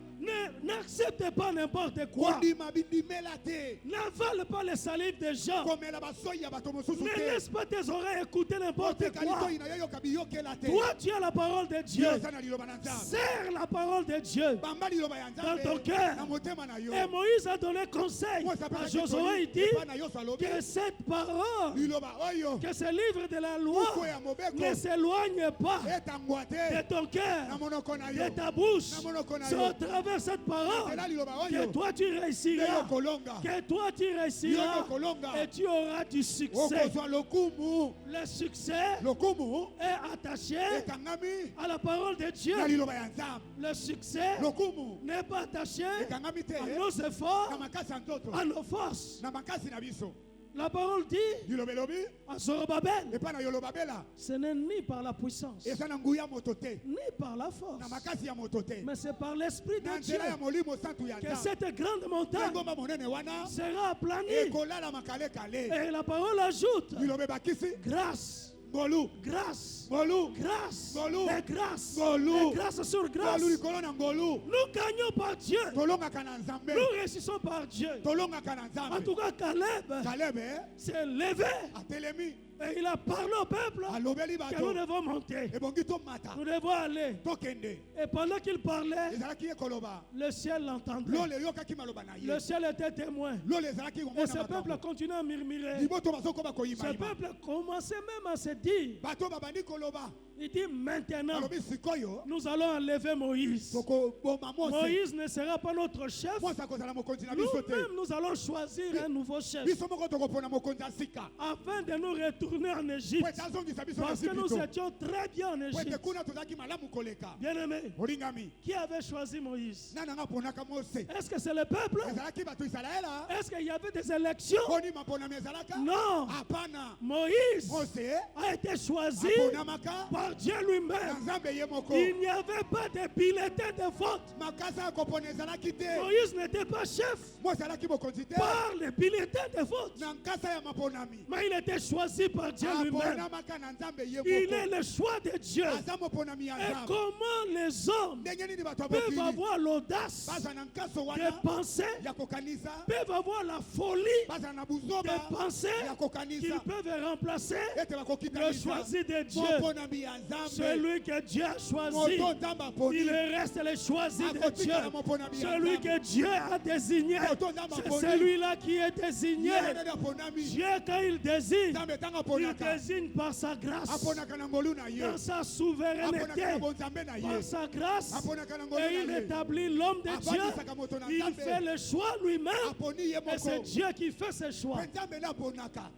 S2: N'accepte pas n'importe quoi.
S1: kondima bindimela te
S2: N'avale pas les salives des gens.
S1: komela basoi ya bato mosusu
S2: Ne
S1: te
S2: laisse pas tes oreilles écouter n'importe
S1: otekali
S2: quoi.
S1: toi na yo yoka biyokela te
S2: Toi, tu as la parole de Dieu.
S1: yo eza na liloba na nzambe
S2: Serre la parole de Dieu.
S1: bamba liloba ya
S2: Dans ton
S1: nzambe
S2: cœur.
S1: na motema na yo
S2: Et Moïse a donné conseil
S1: Moi, ça peut
S2: à
S1: être
S2: Josué. Il dit
S1: epa na yo alobi
S2: que cette parole,
S1: liloba oyo
S2: que ce livre de la loi
S1: buku ya mobeko
S2: ne s'éloigne pas
S1: etangwa
S2: de
S1: te
S2: ton
S1: na
S2: cœur,
S1: monoko na
S2: de
S1: yo
S2: ta bouche.
S1: na monoko na
S2: C'est
S1: yo
S2: au travers de cette parole
S1: ela liloba
S2: que
S1: oyo
S2: toi tu
S1: nde
S2: réussiras.
S1: yokolonga
S2: Que toi tu
S1: yo
S2: réussiras
S1: yokolonga
S2: et tu auras du succès.
S1: okozwa lokumu
S2: Le succès
S1: lokumu
S2: est attaché
S1: ekangami
S2: à la parole de Dieu.
S1: na liloba ya nzambe
S2: Le succès
S1: lokumu
S2: n'est pas attaché
S1: ekangami te
S2: à nos
S1: na
S2: efforts,
S1: makasi ya nzoto
S2: à nos forces.
S1: na makasi na biso
S2: La parole dit
S1: liloba elobi
S2: à Zorobabel,
S1: epa na yolobabela
S2: ce n'est ni par la puissance,
S1: eza na nguya moto te
S2: ni par la force,
S1: na makasi ya moto te
S2: mais c'est par l'Esprit
S1: na
S2: de Dieu
S1: nzela ya molimo santu ya
S2: que
S1: nzambe
S2: cette grande montagne
S1: ngomba monene wana
S2: sera aplanie.
S1: ekolala makalekale
S2: Et la parole ajoute
S1: liloba ebakisi
S2: grâce,
S1: ngolu
S2: grâce,
S1: ngolu
S2: grâce,
S1: Ngolu.
S2: et grâce,
S1: Ngolu.
S2: et grâce sur grâce.
S1: ngolu likolo na ngolu
S2: Nous gagnons par Dieu.
S1: tolongaka na nzambe
S2: Nous réussissons par Dieu.
S1: tolongaka na
S2: En
S1: nzambe
S2: tout cas, Caleb
S1: kalebe
S2: s'est levé
S1: atelemi
S2: et il a parlé au peuple
S1: alobeli
S2: que nous
S1: bato
S2: devons monter.
S1: ebongi tomata
S2: Nous devons aller.
S1: tokende
S2: Et pendant qu'il parlait,
S1: ezalaki ye koloba
S2: le ciel l'entendait.
S1: lolo eyokaki maloba na ye
S2: Le ciel était témoin.
S1: lolo ezalaki
S2: Et
S1: komona
S2: ce peuple
S1: makambo
S2: continuait à murmurer.
S1: liboto bazokoba
S2: Ce
S1: koyimayima
S2: peuple commençait même à se dire,
S1: bato babandi koloba
S2: il dit maintenant,
S1: alobi sikoyo
S2: nous allons enlever Moïse.
S1: tokoboma mose
S2: Moïse ne sera pas notre chef.
S1: mose akozala mokonzi na biso te
S2: Nous-mêmes, nous allons choisir un nouveau chef
S1: biso moko tokopona mokonzi ya sika
S2: afin de nous retourner en
S1: po
S2: Égypte.
S1: ete azongisa biso na
S2: Parce que nous
S1: sipito
S2: étions très bien en
S1: po ete
S2: Égypte.
S1: kuna tozalaki malamu koleka
S2: Bien-aimé,
S1: olingami
S2: qui avait choisi Moïse?
S1: nani anga ponaka mose
S2: Est-ce que c'est le peuple?
S1: ezalaki bato isalaela
S2: Est-ce qu'il y avait des élections?
S1: poni maponami ezalaka
S2: Non.
S1: hapana
S2: Moïse
S1: mose
S2: a été choisi
S1: aponamaka
S2: par Dieu
S1: na
S2: lui-même.
S1: nzambe ye moko
S2: Il n'y avait pas de bulletin de vote.
S1: makasa ya kopona ezalaki te
S2: Moïse n'était pas chef
S1: mose azalaki mokonzi te
S2: par les bulletins de vote.
S1: na nkasa ya maponami
S2: Mais il était choisi par Dieu lui-même.
S1: aponamaka na nzambe ye
S2: Il
S1: moko
S2: est le choix de Dieu.
S1: aza moponami ya
S2: Et
S1: nzambe
S2: comment les hommes
S1: ndenge nini bato ya
S2: peuvent
S1: mokili
S2: avoir l'audace
S1: baza na nkaso
S2: de
S1: wana
S2: penser,
S1: ya kokanisa
S2: peuvent avoir la folie
S1: baza na
S2: de
S1: buzoba
S2: penser
S1: ya
S2: qu'ils
S1: kokanisa
S2: peuvent remplacer
S1: ete
S2: le
S1: bakokitanisa
S2: choisi de Dieu.
S1: moponami ya nzambe
S2: Celui que Dieu a choisi,
S1: moto nzambe aponi
S2: il reste le choisi de Dieu.
S1: akotikala moponami ya
S2: Celui
S1: nzambe
S2: que Dieu a désigné, c'est celui-là qui est désigné.
S1: ye nani aponami
S2: Dieu, quand il désigne,
S1: nzambe ntango
S2: il
S1: aponaka
S2: désigne par sa grâce,
S1: aponaka na ngolu na ye
S2: dans sa
S1: aponaka
S2: souveraineté,
S1: na bonzambe na
S2: par
S1: ye
S2: sa grâce.
S1: aponaka na ngolu
S2: Et il
S1: na ye
S2: établit l'homme de Dieu.
S1: avandisaka moto na
S2: Il fait
S1: nzambe
S2: le choix lui-même.
S1: aponi ye
S2: Et c'est
S1: moko
S2: Dieu qui fait ce choix.
S1: mpe nzambe nde aponaka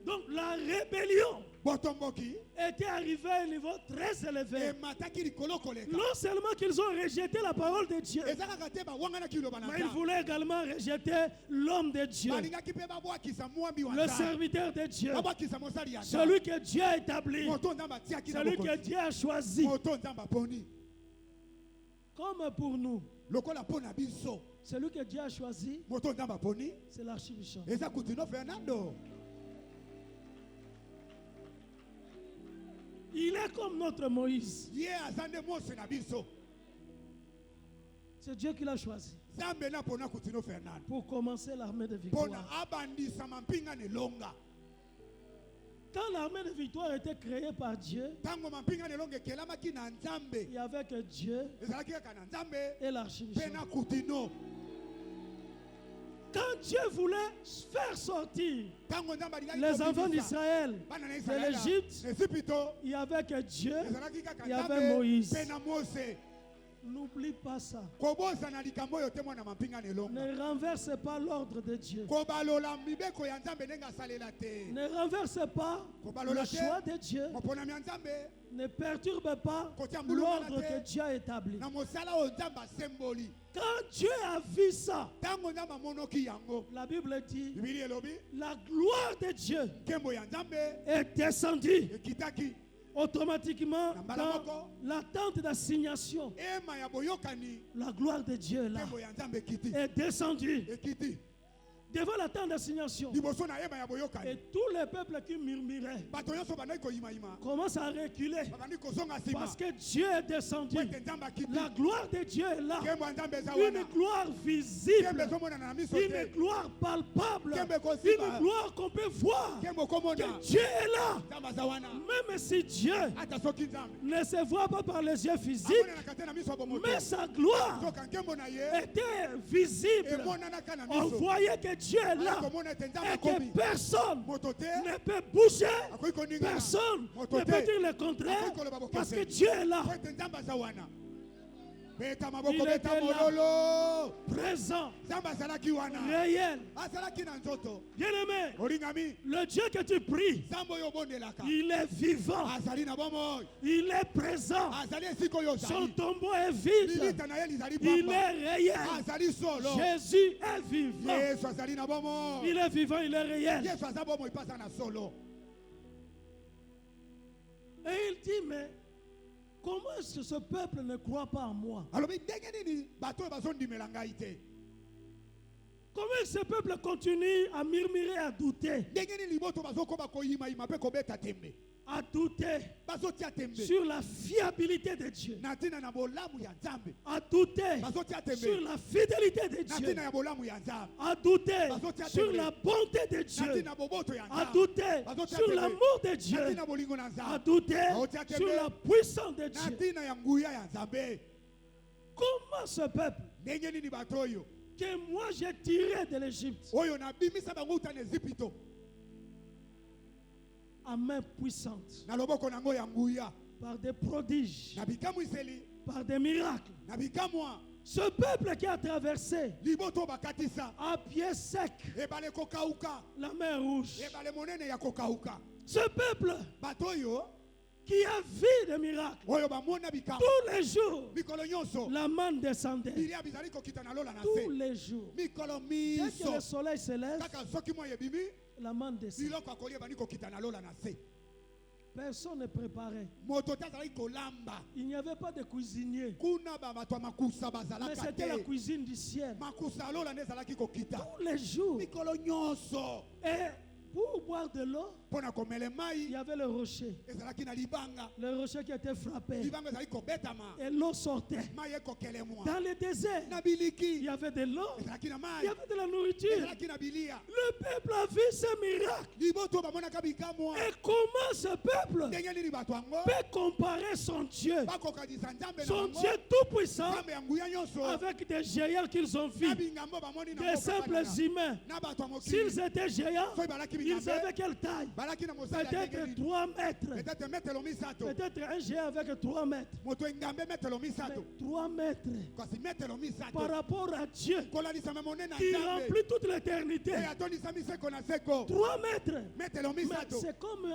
S2: Donc la rébellion
S1: botomboki
S2: était arrivée à un niveau très élevé.
S1: emataki likolo koleka
S2: Non seulement qu'ils ont rejeté la parole de Dieu,
S1: eza kaka te bawanganaki liloba na
S2: mais ils
S1: nzambe
S2: voulaient également rejeter l'homme de Dieu,
S1: balingaki mpe babwakisa mwambi wa
S2: le
S1: nzambe
S2: serviteur de Dieu,
S1: babwakisa mosali ya
S2: celui
S1: nzambe
S2: que Dieu a établi,
S1: moto nzambe atiaki na
S2: celui que
S1: bokonzi
S2: Dieu a choisi.
S1: moto nzambe aponi
S2: Comme pour nous,
S1: lokola mpo na biso
S2: celui que Dieu a choisi,
S1: moto nzambe aponi
S2: c'est l'archibishop.
S1: eza kutino fernando
S2: Il est comme notre Moïse.
S1: ye aza nde mose na biso
S2: C'est Dieu qui l'a choisi
S1: nzambe na mpona kutino fernando
S2: pour commencer l'armée de
S1: mpona
S2: victoire.
S1: abandisama mpinga nelonga
S2: Quand l'armée de victoire était créée par Dieu,
S1: ntango mampinga nelonga ekelamaki na nzambe
S2: il y avait que Dieu
S1: ezalaki kaka na nzambe
S2: et
S1: mpe
S2: l'archibishop.
S1: na kutino
S2: quand Dieu voulait faire sortir
S1: ntango nzambe alingi
S2: les enfants
S1: kobimisa
S2: d'Israël
S1: bana na
S2: de
S1: Israela
S2: l'Égypte,
S1: na Ezipito,
S2: il n'y avait que Dieu,
S1: ezalaki kaka
S2: il y avait
S1: Nzambe
S2: Moïse.
S1: mpe na Mose.
S2: N'oublie pas ça.
S1: Kobosana likambo oyo te mwana mampinga na elonga.
S2: Ne renverse pas l'ordre de Dieu.
S1: Kobalola mibeko ya Nzambe ndenge asalela te.
S2: Ne renverse pas le choix de Dieu.
S1: Moponami ya Nzambe
S2: Ne perturbe pas
S1: kotia mbulu
S2: l'ordre
S1: te
S2: que Dieu a établi.
S1: na mosala oyo Nzambe asemboli.
S2: Quand Dieu a vu ça,
S1: Ntango Nzambe amonaki yango,
S2: la Bible dit,
S1: Bibili elobi
S2: la gloire de Dieu
S1: nkembo ya Nzambe
S2: est descendue
S1: ekitaki
S2: automatiquement
S1: Nambala
S2: dans
S1: moko.
S2: la tente d'assignation.
S1: ema ya boyokani.
S2: La gloire de Dieu est là,
S1: Nkembo ya Nzambe ekiti
S2: est descendue
S1: ekiti
S2: devant la tente d'assignation.
S1: liboso na ema ya
S2: Et
S1: boyokani.
S2: tous les peuples qui murmuraient
S1: Bato nyonso bandaki koyimayima,
S2: commencent à reculer
S1: babandi kozonga nsima
S2: parce que Dieu est descendu.
S1: po ete Nzambe akiti.
S2: La gloire de Dieu est là.
S1: Nkembo ya Nzambe eza
S2: Une
S1: wana.
S2: gloire
S1: Nkembo
S2: visible,
S1: ezomonana na miso
S2: une
S1: te.
S2: gloire palpable,
S1: Nkembo ekosiba.
S2: une gloire qu'on peut voir.
S1: Nkembo komona
S2: Que Dieu est là.
S1: Nzambe aza wana.
S2: Même si Dieu
S1: Ata soki Nzambe
S2: ne se voit pas par les yeux physiques,
S1: amonanaka te na miso ya bomoto,
S2: mais sa gloire
S1: soka nkembo na ye
S2: était visible.
S1: emonanaka na
S2: On
S1: miso.
S2: voyait que Dieu est
S1: Ala
S2: là
S1: komona ete Nzambe
S2: et que
S1: akomi.
S2: personne
S1: Moto te
S2: ne peut bouger.
S1: akoki koningana.
S2: Personne
S1: Moto
S2: ne
S1: te
S2: peut dire le contraire parce que Dieu est là,
S1: po ete Nzambe aza wana. Beta maboko
S2: Il
S1: beta
S2: était là.
S1: mololo.
S2: présent,
S1: Nzambe azalaki wana.
S2: réel.
S1: Azalaki na nzoto.
S2: Bien-aimé,
S1: Olingami
S2: le Dieu que tu pries,
S1: Nzambe oyo obondelaka
S2: il est vivant,
S1: azali na bomoi,
S2: il est présent.
S1: azali esika oyo
S2: Son
S1: ozali.
S2: tombeau est vide,
S1: Lilita na ye lizali
S2: il
S1: pamba,
S2: est réel.
S1: azali solo.
S2: Jésus est vivant,
S1: Yesu azali na bomoi,
S2: il est vivant, il est réel.
S1: Yesu aza bomoi mpe aza na solo.
S2: Et il dit, mais comment est-ce que ce peuple ne croit pas en moi?
S1: alobi ndenge nini bato oyo bazondimela ngai te?
S2: Comment ce peuple continue à murmurer, à douter,
S1: Ndenge nini liboto bazokoma koyimayima mpe kobeta tembe,
S2: à douter
S1: bazotia tembe
S2: sur la fiabilité de Dieu,
S1: na ntina na bolamu ya Nzambe,
S2: à douter
S1: bazotia
S2: sur
S1: tembe
S2: la fidélité de
S1: na
S2: Dieu,
S1: ntina ya bolamu ya Nzambe,
S2: à douter
S1: Bazotia
S2: sur
S1: tembe.
S2: la bonté de
S1: na
S2: Dieu,
S1: ntina boboto ya
S2: à
S1: Nzambe,
S2: douter
S1: Bazotia
S2: sur
S1: tembe.
S2: l'amour de
S1: na
S2: Dieu,
S1: ntina bolingo na
S2: à
S1: Nzambe,
S2: douter
S1: Bazotia tembe.
S2: sur la puissance de
S1: na
S2: Dieu.
S1: ntina ya nguya ya Nzambe.
S2: Comment ce peuple
S1: Ndenge nini bato oyo
S2: que moi j'ai tiré de l'Égypte
S1: oyo nabimisa bango uta na Ezipito
S2: à main puissante,
S1: na loboko nango ya nguya,
S2: par des prodiges,
S1: na bikamwiseli,
S2: par des miracles,
S1: na bikamwa
S2: ce peuple qui a traversé
S1: liboto bakatisa
S2: à pied sec
S1: ebale kokauka,
S2: la mer rouge,
S1: ebale monene ya kokauka.
S2: ce peuple
S1: Bato oyo
S2: qui a vu des miracles
S1: oyo bamona bikamwa
S2: tous les jours,
S1: mikolo nyonso,
S2: la manne descendait
S1: bilia bizali kokita na lola na
S2: tous
S1: se
S2: les jours.
S1: mikolo
S2: Dès que
S1: miso,
S2: le soleil se lève,
S1: kaka soki mwa ebimi
S2: la manne descend.
S1: biloko ya kolia ebandi kokita na lola na se.
S2: Personne ne préparait.
S1: Moto te azalaki kolamba
S2: Il n'y avait pas de cuisinier,
S1: kuna bato ya makusa
S2: mais
S1: bazalaka
S2: c'était la
S1: te,
S2: cuisine du ciel.
S1: makusa ya lola nde ezalaki kokita
S2: Tous les jours.
S1: mikolo nyonso.
S2: Et pour boire de l'eau,
S1: mpo na komela
S2: il
S1: mai
S2: y avait le rocher.
S1: ezalaki na libanga,
S2: Le rocher qui était frappé.
S1: libanga ezalaki kobetama,
S2: Et l'eau sortait.
S1: mai ekokelemwa
S2: Dans le désert,
S1: na
S2: il
S1: biliki,
S2: y avait de l'eau,
S1: ezalaki na
S2: il y
S1: mai,
S2: avait de la nourriture.
S1: ezalaki na bilia.
S2: Le peuple a vu ce miracle.
S1: Liboto bamonaka bikamwa,
S2: Et comment ce peuple
S1: ndenge nini bato yango
S2: peut comparer son Dieu,
S1: bakokanisa Nzambe na
S2: son
S1: bango,
S2: Dieu tout-puissant,
S1: Nzambe ya nguya nyonso,
S2: avec des géants qu'ils ont vus,
S1: na bingambo bamoni na
S2: des simples humains?
S1: na bato ya mokili
S2: S'ils étaient géants,
S1: soki balaki
S2: ils
S1: bingambe
S2: avaient quelle taille?
S1: balaki na mosala ya ndenge
S2: Peut-être
S1: nini,
S2: 3 mètres.
S1: peut-être metelo misato,
S2: Peut-être un géant avec 3 mètres.
S1: moto engambe metelo
S2: Mais
S1: misato,
S2: 3 mètres
S1: kasi metelo misato
S2: par rapport à Dieu
S1: kolalisama monene na
S2: qui
S1: Nzambe
S2: remplit toute l'éternité.
S1: oyo atondisami seko na seko,
S2: 3 mètres.
S1: metelo
S2: Mais
S1: misato
S2: c'est comme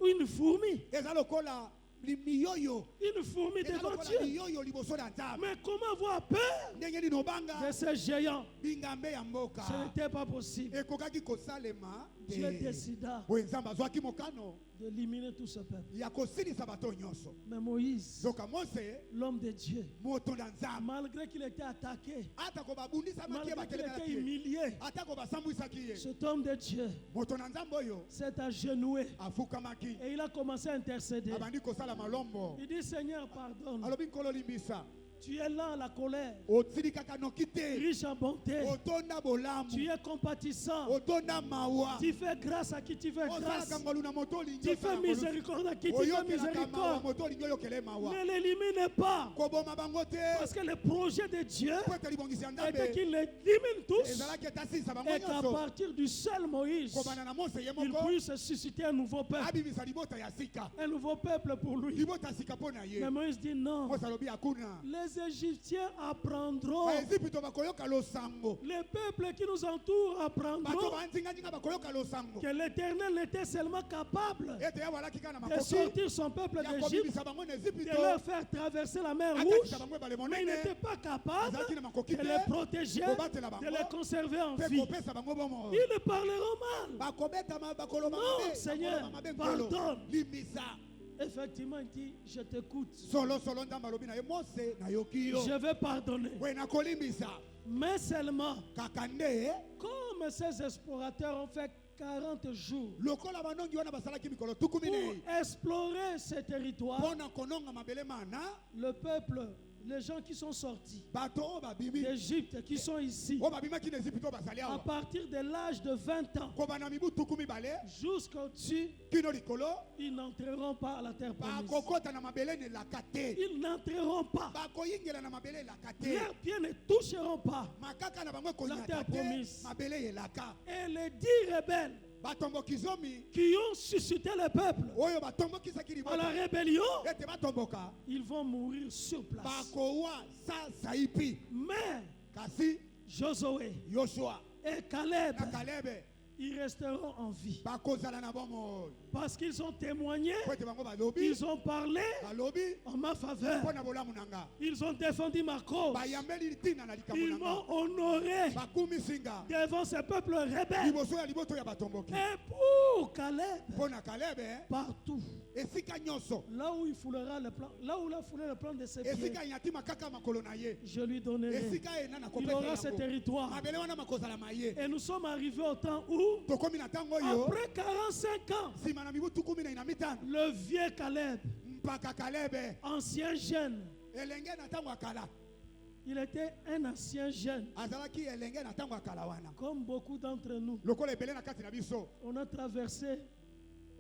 S2: une fourmi.
S1: eza lokola miyoyo,
S2: Une fourmi
S1: eza
S2: devant
S1: lokola
S2: Dieu.
S1: miyoyo liboso na Nzambe.
S2: Mais comment avoir peur
S1: Ndenge nini obanga
S2: de ces géants?
S1: bingambe ya mboka
S2: Ce n'était pas possible.
S1: ekokaki kosalema te.
S2: Dieu décida
S1: Oyo Nzambe azwaki mokano
S2: d'éliminer tout ce peuple.
S1: ya kosilisa bato nyonso.
S2: Mais Moïse,
S1: Zoka Mose
S2: l'homme de Dieu,
S1: moto na Nzambe
S2: malgré qu'il était attaqué,
S1: atako babundisamaki ye
S2: malgré qu'il était
S1: batelemelaki ye,
S2: humilié,
S1: atako basambwisaki ye,
S2: cet homme de Dieu
S1: moto na Nzambe oyo
S2: s'est agenoué
S1: afukamaki
S2: et il a commencé à intercéder.
S1: abandi kosala malombo,
S2: Il dit, Seigneur, pardonne.
S1: alobi nkolo limbisa,
S2: Tu es lent à la colère,
S1: otilikaka noki te,
S2: riche en bonté.
S1: otonda bolamu,
S2: Tu es compatissant.
S1: otonda mawa,
S2: Tu fais grâce à qui tu fais grâce.
S1: osalaka ngolu na moto olingi
S2: Tu fais
S1: osala ngolu.
S2: miséricorde à qui tu fais
S1: Oyokelaka mawa,
S2: miséricorde.
S1: moto olingi oyokele mawa.
S2: Ne l'élimine pas.
S1: Koboma bango te,
S2: Parce que le projet de Dieu
S1: po ete libongisi ya
S2: était
S1: Nzambe
S2: qu'il les élimine tous
S1: ezalaki etasisa bango
S2: et qu'à
S1: nyonso.
S2: partir du seul Moïse,
S1: Kobana na Mose ye
S2: il
S1: moko,
S2: puisse susciter un nouveau peuple.
S1: abimisa libota ya sika,
S2: Un nouveau peuple pour lui.
S1: libota ya sika mpo na ye.
S2: Mais Moïse dit non.
S1: Mose alobi akuna,
S2: Les Égyptiens apprendront.
S1: baezipito bakoyoka losango,
S2: Les peuples qui nous entourent
S1: bato
S2: apprendront
S1: bandingadinga bakoyoka losango,
S2: que l'Éternel était seulement capable
S1: ete yawe alaki kaka na
S2: de
S1: makoki
S2: sortir son peuple
S1: ya
S2: d'Égypte,
S1: kobimisa bango na
S2: de
S1: ezipito,
S2: leur faire traverser la mer
S1: atakisa
S2: Rouge,
S1: bango ebale
S2: mais il n'était
S1: monene,
S2: pas capable
S1: azalaki na makoki
S2: de
S1: te,
S2: les protéger,
S1: kobatela
S2: de
S1: bango,
S2: les conserver en
S1: mpe
S2: vie.
S1: kopesa bango bomoi.
S2: Ils parleront mal.
S1: Bakobetama bakoloba
S2: Non,
S1: mabe,
S2: Seigneur,
S1: bakoloba mabe nkolo.
S2: pardonne.
S1: Limbisa.
S2: Effectivement, il dit, je t'écoute.
S1: Solo solo Nzambe alobi na ye Mose nayoki yo.
S2: Je vais pardonner.
S1: We nakolimbisa.
S2: Mais seulement,
S1: Kaka nde
S2: comme ces explorateurs ont fait 40 jours
S1: lokola banongi wana basalaki mikolo
S2: pour
S1: tukumine
S2: explorer ces territoires,
S1: mpona kononga mabele mana
S2: le peuple, les gens qui sont sortis
S1: bato oyo babimi
S2: d'Égypte, qui sont ici,
S1: oyo babimaki na Ezipito oyo bazali
S2: à
S1: awa
S2: partir de l'âge de 20 ans
S1: kobana mibu tuku mibale
S2: jusqu'au-dessus,
S1: kino likolo
S2: ils n'entreront pas à la terre promise.
S1: bakokota na mabele elaka te
S2: Ils n'entreront pas.
S1: bakoyingela na mabele elaka te
S2: Leurs pieds ne toucheront pas.
S1: makaka na bango
S2: La
S1: ekonyata
S2: terre
S1: te
S2: promise.
S1: mabele elaka
S2: Et les 10 rebelles
S1: batomboki zomi
S2: qui ont suscité le peuple
S1: oyo batombokisaki
S2: à la
S1: libota
S2: rébellion,
S1: ete batomboka
S2: ils vont mourir sur place.
S1: bakowa sasa ipi
S2: Mais
S1: kasi
S2: Josué
S1: Yoshua
S2: et Caleb,
S1: na Kalebe
S2: ils resteront en vie.
S1: bakozala na bomoi
S2: Parce qu'ils ont témoigné,
S1: po ete bango balobi
S2: ils ont parlé
S1: balobi
S2: en ma faveur.
S1: mpo na bolamu na nga
S2: Ils ont défendu ma cause.
S1: bayambeli ntina na likambo
S2: Ils
S1: na
S2: m'ont
S1: nga
S2: honoré
S1: bakumisi nga
S2: devant ce peuple rebelle.
S1: liboso ya liboto ya batomboki
S2: Et pour Caleb,
S1: mpo na Kalebe
S2: partout,
S1: esika nyonso
S2: là où il foulera le plan, là où il a foulé le plan de ses pieds,
S1: esika enyatima kaka makolo na ye
S2: je lui donnerai.
S1: esika ena na
S2: Il aura
S1: kopesa
S2: ce
S1: yango
S2: territoire.
S1: mabele wana makozala maye
S2: Et nous sommes arrivés au temps où,
S1: tokomi na ntango oyo
S2: après 45 ans,
S1: nsima na mibu tukumi na mitano
S2: le vieux Caleb,
S1: mpaka Kalebe
S2: ancien jeune,
S1: elenge na ntango ya kala
S2: il était un ancien jeune,
S1: azalaki elenge na ntango ya kala wana
S2: comme beaucoup d'entre nous.
S1: lokola ebele na kati na biso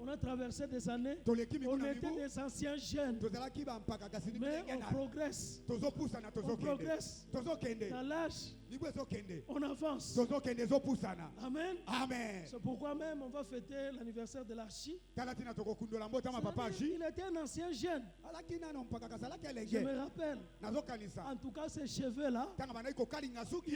S2: On a traversé des années,
S1: toleki mibu
S2: on
S1: na
S2: était
S1: mibu
S2: des anciens jeunes,
S1: tozalaki bampaka kasi
S2: mais
S1: milenge
S2: on
S1: na
S2: progresse,
S1: tozopusana
S2: on
S1: tozokende
S2: progresse
S1: tozokende
S2: dans l'âge,
S1: mibu ezokende
S2: on avance.
S1: tozokende ezopusana
S2: Amen.
S1: amen
S2: C'est pourquoi même on va fêter l'anniversaire de l'archi.
S1: tala tina tokokundola mbotama papa ashi
S2: Il était un ancien jeune,
S1: alaki nano mpaka kasi alaki
S2: je
S1: elenge
S2: me rappelle.
S1: nazokanisa
S2: En tout cas, ses cheveux-là,
S1: ntango bandaki kokalinga suki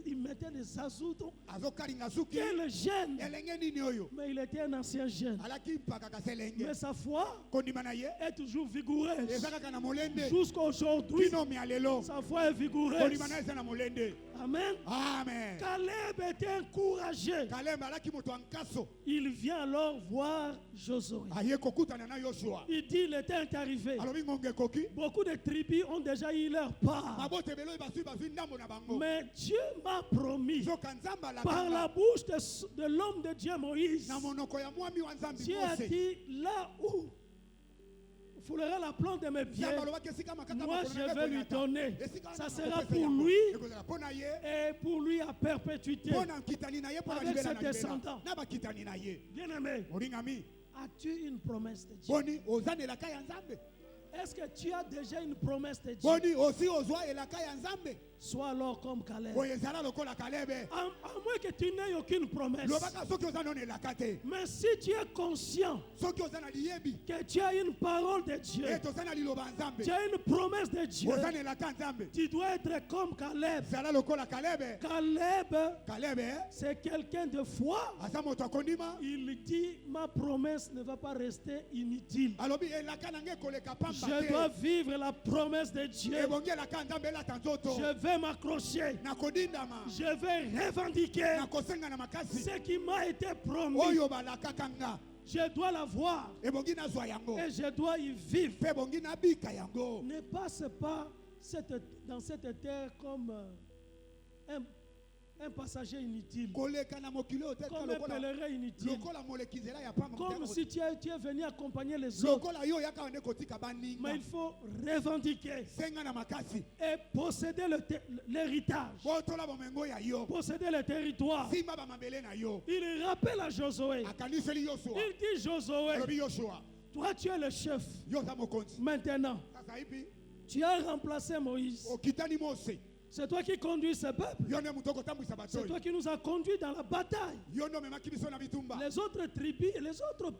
S2: il mettait des azoutons.
S1: azokalinga suki
S2: Quel jeune!
S1: elenge nini oyo
S2: Mais il était un ancien jeune.
S1: alaki mpaka kasi elenge
S2: Mais sa foi
S1: kondima na ye
S2: est toujours vigoureuse.
S1: eza kaka na molende
S2: Jusqu'aujourd'hui,
S1: kino mi ya lelo
S2: sa foi est vigoureuse.
S1: kondima na eza na molende
S2: Amen.
S1: amen
S2: Caleb était un courageux.
S1: kalembe alaki moto ya nkaso
S2: Il vient alors voir Josué.
S1: aye kokutana na yoshua
S2: Il dit, le temps est arrivé.
S1: alobi ngonge ekoki
S2: Beaucoup de tribus ont déjà eu leur part.
S1: mabota ebele oyo bazwi ndambo na bango
S2: Mais Dieu m'a promis,
S1: zoka nzambe
S2: par la
S1: alakanga
S2: bouche de l'homme de Dieu Moïse,
S1: na monoko ya mwami wa nzambe
S2: Dieu a
S1: mose
S2: dit, là où foulera la plante de mes pieds,
S1: nzambe alobaki esika makaka
S2: moi
S1: makolo
S2: je
S1: na ye
S2: vais lui
S1: ekonyata.
S2: donner.
S1: Esika wana
S2: Ça
S1: na
S2: sera
S1: kopesa
S2: pour
S1: yango.
S2: lui
S1: ekozala mpo na ye
S2: et pour lui à perpétuité.
S1: mpo na nkitani na ye mpo na
S2: Avec
S1: libela
S2: ses
S1: na libela
S2: descendants.
S1: na bakitani na ye
S2: Bien-aimé,
S1: molingami
S2: as-tu une promesse de Dieu?
S1: boni oza na elaka ya nzambe
S2: Est-ce que tu as déjà une promesse de Dieu?
S1: boni osi ozwa elaka ya nzambe
S2: Sois alors comme Caleb.
S1: boye ezala lokola kalebe
S2: À moins que tu n'aies aucune promesse.
S1: lobaka soki oza nano elaka te
S2: Mais si tu es conscient
S1: soki oza na liyebi
S2: que tu as une parole de Dieu,
S1: ete oza na liloba ya nzambe
S2: tu as une promesse de Dieu,
S1: oza na elaka ya nzambe
S2: tu dois être comme Caleb.
S1: zala lokola kalebe
S2: Caleb,
S1: kalebe
S2: c'est quelqu'un de foi.
S1: aza moto akondima
S2: Il dit, ma promesse ne va pas rester inutile.
S1: alobi elaka na ngai ekoleka pamba
S2: Je dois
S1: te
S2: vivre la promesse de Dieu.
S1: ebongi elaka ya nzambe elata nzoto
S2: Je vais m'accrocher.
S1: nakodindama
S2: Je vais revendiquer
S1: nakosenga na makasi
S2: ce qui m'a été promis.
S1: oyo balakaka nga
S2: Je dois l'avoir
S1: ebongi nazwa yango
S2: et je dois y vivre.
S1: mpe ebongi nabika yango
S2: Ne passe pas dans cette terre comme un passager inutile,
S1: koleka na mokili oyo te
S2: comme un pèlerin inutile,
S1: lokola moleki nzela ya pamba
S2: comme si tu es venu accompagner les autres.
S1: lokola yo oyaka wane kotika
S2: Mais
S1: baninga
S2: il faut revendiquer
S1: senga na makasi
S2: et posséder l'héritage,
S1: botola bomengo ya yo
S2: posséder le territoire.
S1: simba bamabele na yo
S2: Il rappelle à Josué,
S1: akaniseli Yosua
S2: il dit Josué,
S1: alobi Yoshua
S2: toi tu es le chef.
S1: yo oza mokonzi
S2: Maintenant,
S1: sasa hivi
S2: tu as remplacé Moïse.
S1: okitani Mose
S2: C'est toi qui conduis ce peuple.
S1: yo nde moto okotambwisa bato
S2: C'est
S1: oyo
S2: toi qui nous as conduits dans la bataille.
S1: yo nde omemaki biso na bitumba
S2: Les autres tribus, les autres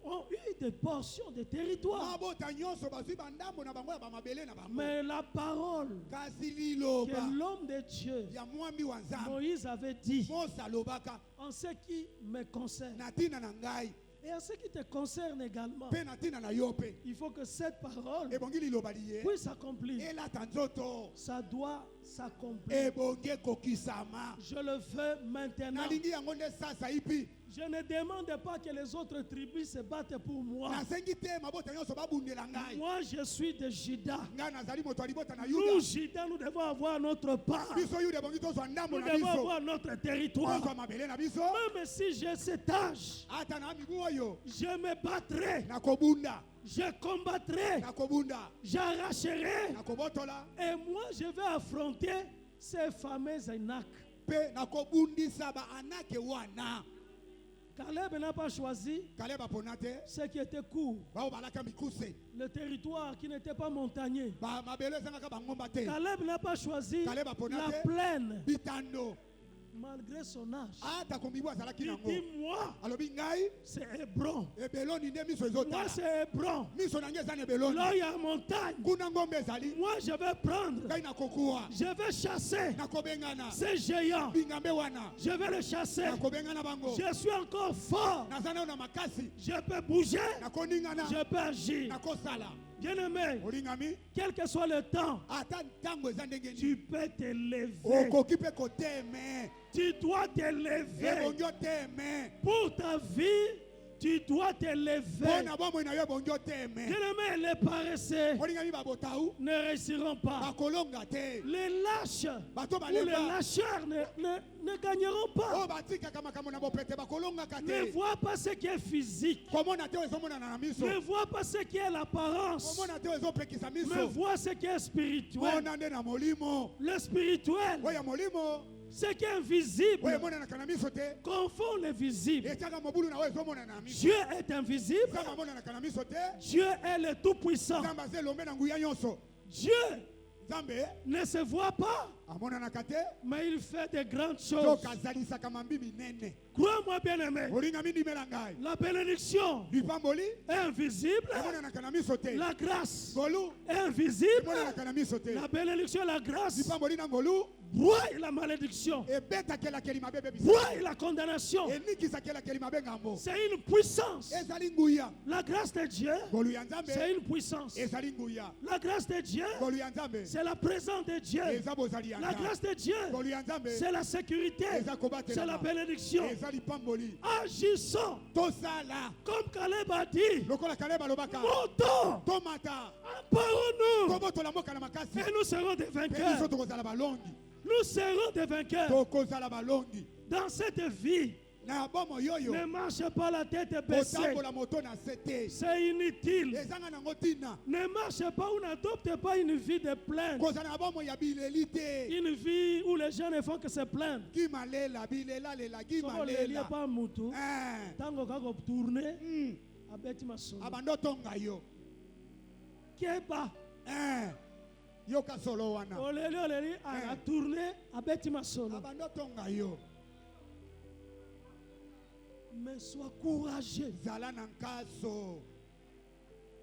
S2: ont eu des portions de territoire.
S1: mabota nyonso bazwi bandambo na bango ya bamabele na bango
S2: Mais la parole
S1: kasi
S2: que
S1: liloba
S2: l'homme de Dieu,
S1: ya mwambi wa nzambe
S2: Moïse, avait dit,
S1: Mose alobaka
S2: en ce qui me concerne,
S1: na ntina na ngai
S2: et en ce qui te concerne également,
S1: mpe na ntina na yo mpe
S2: il faut que cette parole
S1: ebongi liloba liye
S2: puisse s'accomplir.
S1: elata nzoto
S2: Ça doit s'accomplir.
S1: ebongi ekokisama
S2: Je le veux maintenant.
S1: nalingi yango nde sasa ipi
S2: Je ne demande pas que les autres tribus se battent pour moi.
S1: nasengi te mabota nyonso babundela ngai
S2: Moi, je suis de Juda.
S1: ngai nazali moto ya libota na
S2: Nous,
S1: yuda
S2: Juda, nous devons avoir notre part.
S1: biso yuda ebongi tozwa ndambo
S2: Nous
S1: na
S2: devons
S1: biso
S2: avoir notre territoire.
S1: tozwa mabele na biso
S2: Même si j'ai cet âge,
S1: ata na mibu oyo
S2: je me battrai,
S1: nakobunda
S2: je combattrai,
S1: nakobunda
S2: j'arracherai.
S1: nakobotola
S2: Et moi, je vais affronter ces fameux Enak.
S1: mpe nakobundisa baanake wana
S2: Caleb n'a pas choisi
S1: kaleba apona te
S2: ce qui était court,
S1: bao balaka mikuse
S2: le territoire qui n'était pas montagneux.
S1: mabele ezangaka bangomba te
S2: Caleb n'a pas choisi
S1: Caleb
S2: la
S1: aponate.
S2: plaine,
S1: bitando
S2: malgré son âge.
S1: ata komibu azalaki
S2: Il
S1: nango
S2: dit, moi,
S1: alobi ngai
S2: c'est Hébron.
S1: ebeloni nde miso
S2: Moi,
S1: ezotala
S2: c'est Hébron.
S1: miso na ngai eza na ebeloni
S2: Là, il y a la montagne.
S1: kuna ngombe ezali
S2: Moi, je vais prendre,
S1: ngai nakokuwa
S2: je vais chasser
S1: nakobengana
S2: ces géants.
S1: bingambe wana
S2: Je vais les chasser.
S1: nakobengana bango
S2: Je suis encore fort.
S1: naza nayo na makasi
S2: Je peux bouger.
S1: nakoningana
S2: Je peux agir.
S1: nakosala
S2: Bien-aimé,
S1: olingami
S2: quel que soit le temps,
S1: ata ntango eza ndenge
S2: tu
S1: nini
S2: peux t'élever.
S1: okoki mpe koteme
S2: Tu dois t'élever.
S1: ebongi oteme
S2: Pour ta vie, tu dois
S1: mpo
S2: t'élever.
S1: na bomoi na yo ebongi oteme
S2: Bien-aimé, les paresseux
S1: olingami babotau
S2: ne réussiront pas.
S1: bakolonga te
S2: Les lâches
S1: bato
S2: ou les
S1: baleba
S2: lâcheurs ne gagneront pas.
S1: oyo batikaka makambo na bopete bakolongaka
S2: Ne
S1: te
S2: vois pas ce qui est physique.
S1: komona te oyo ezomonana na miso
S2: Ne vois pas ce qui est l'apparence.
S1: komona te oyo ezopekisa
S2: Mais
S1: miso
S2: vois ce qui est spirituel.
S1: mona nde na molimo
S2: Le spirituel,
S1: oyo ya molimo
S2: ce qui est invisible,
S1: oyo emonanaka na miso te
S2: confond le visible.
S1: etiaka mobulu na oyo ezomonana na miso
S2: Dieu est invisible.
S1: nzambe amonanaka na miso te
S2: Dieu est le Tout-Puissant.
S1: nzambe aza elombe na nguya nyonso
S2: Dieu
S1: nzambe
S2: ne se voit pas,
S1: amonanaka te
S2: mais il fait de grandes choses.
S1: soki azalisaka mambi minene
S2: Crois-moi, bien-aimé,
S1: olingami ndimela ngai
S2: la bénédiction
S1: lipamboli
S2: est invisible.
S1: emonanaka na miso te
S2: La grâce
S1: ngolu
S2: est invisible.
S1: emonanaka na miso te
S2: La bénédiction et la grâce
S1: lipamboli na ngolu
S2: broient la malédiction,
S1: ebetakelakeli mabe bebisa
S2: broient la condamnation.
S1: enikisakelakeli mabe ngambo
S2: C'est une puissance.
S1: ezali nguya
S2: La grâce de Dieu,
S1: ngolu ya nzambe
S2: c'est une puissance.
S1: ezali nguya
S2: La grâce de Dieu,
S1: ngolu ya nzambe
S2: c'est la présence de Dieu.
S1: eza bozali ya
S2: La
S1: nzambe
S2: grâce de Dieu,
S1: ngolu ya nzambe
S2: c'est la sécurité.
S1: eza
S2: C'est la
S1: kobatelama
S2: bénédiction.
S1: eza lipamboli
S2: Agissons
S1: tosala
S2: comme Caleb a dit.
S1: lokola kaleba alobaka
S2: Montons,
S1: tomata
S2: emparons-nous
S1: tobotola mboka na makasi
S2: et nous serons des
S1: mpe biso
S2: vainqueurs.
S1: tokozala balongi
S2: Nous serons des vainqueurs.
S1: tokozala balongi
S2: Dans cette vie,
S1: na bomo yoyo
S2: ne marche pas la tête baissée.
S1: kotambola moto na se te
S2: C'est inutile.
S1: ezanga nango ntina
S2: Ne marche pas ou n'adopte pas une vie de plainte.
S1: kozala na bomo ya bileli te
S2: Une vie où les gens ne font que se plaindre.
S1: kimalela bilelalela
S2: Soko lelie
S1: kimalela
S2: pa mutu. Tango kako tourner. Abeti masono.
S1: abando tonga yo
S2: Keba.
S1: yoka solo wana
S2: Oleli a tourner. Abeti masono.
S1: abando tonga yo
S2: Mais sois courageux.
S1: zala na nkaso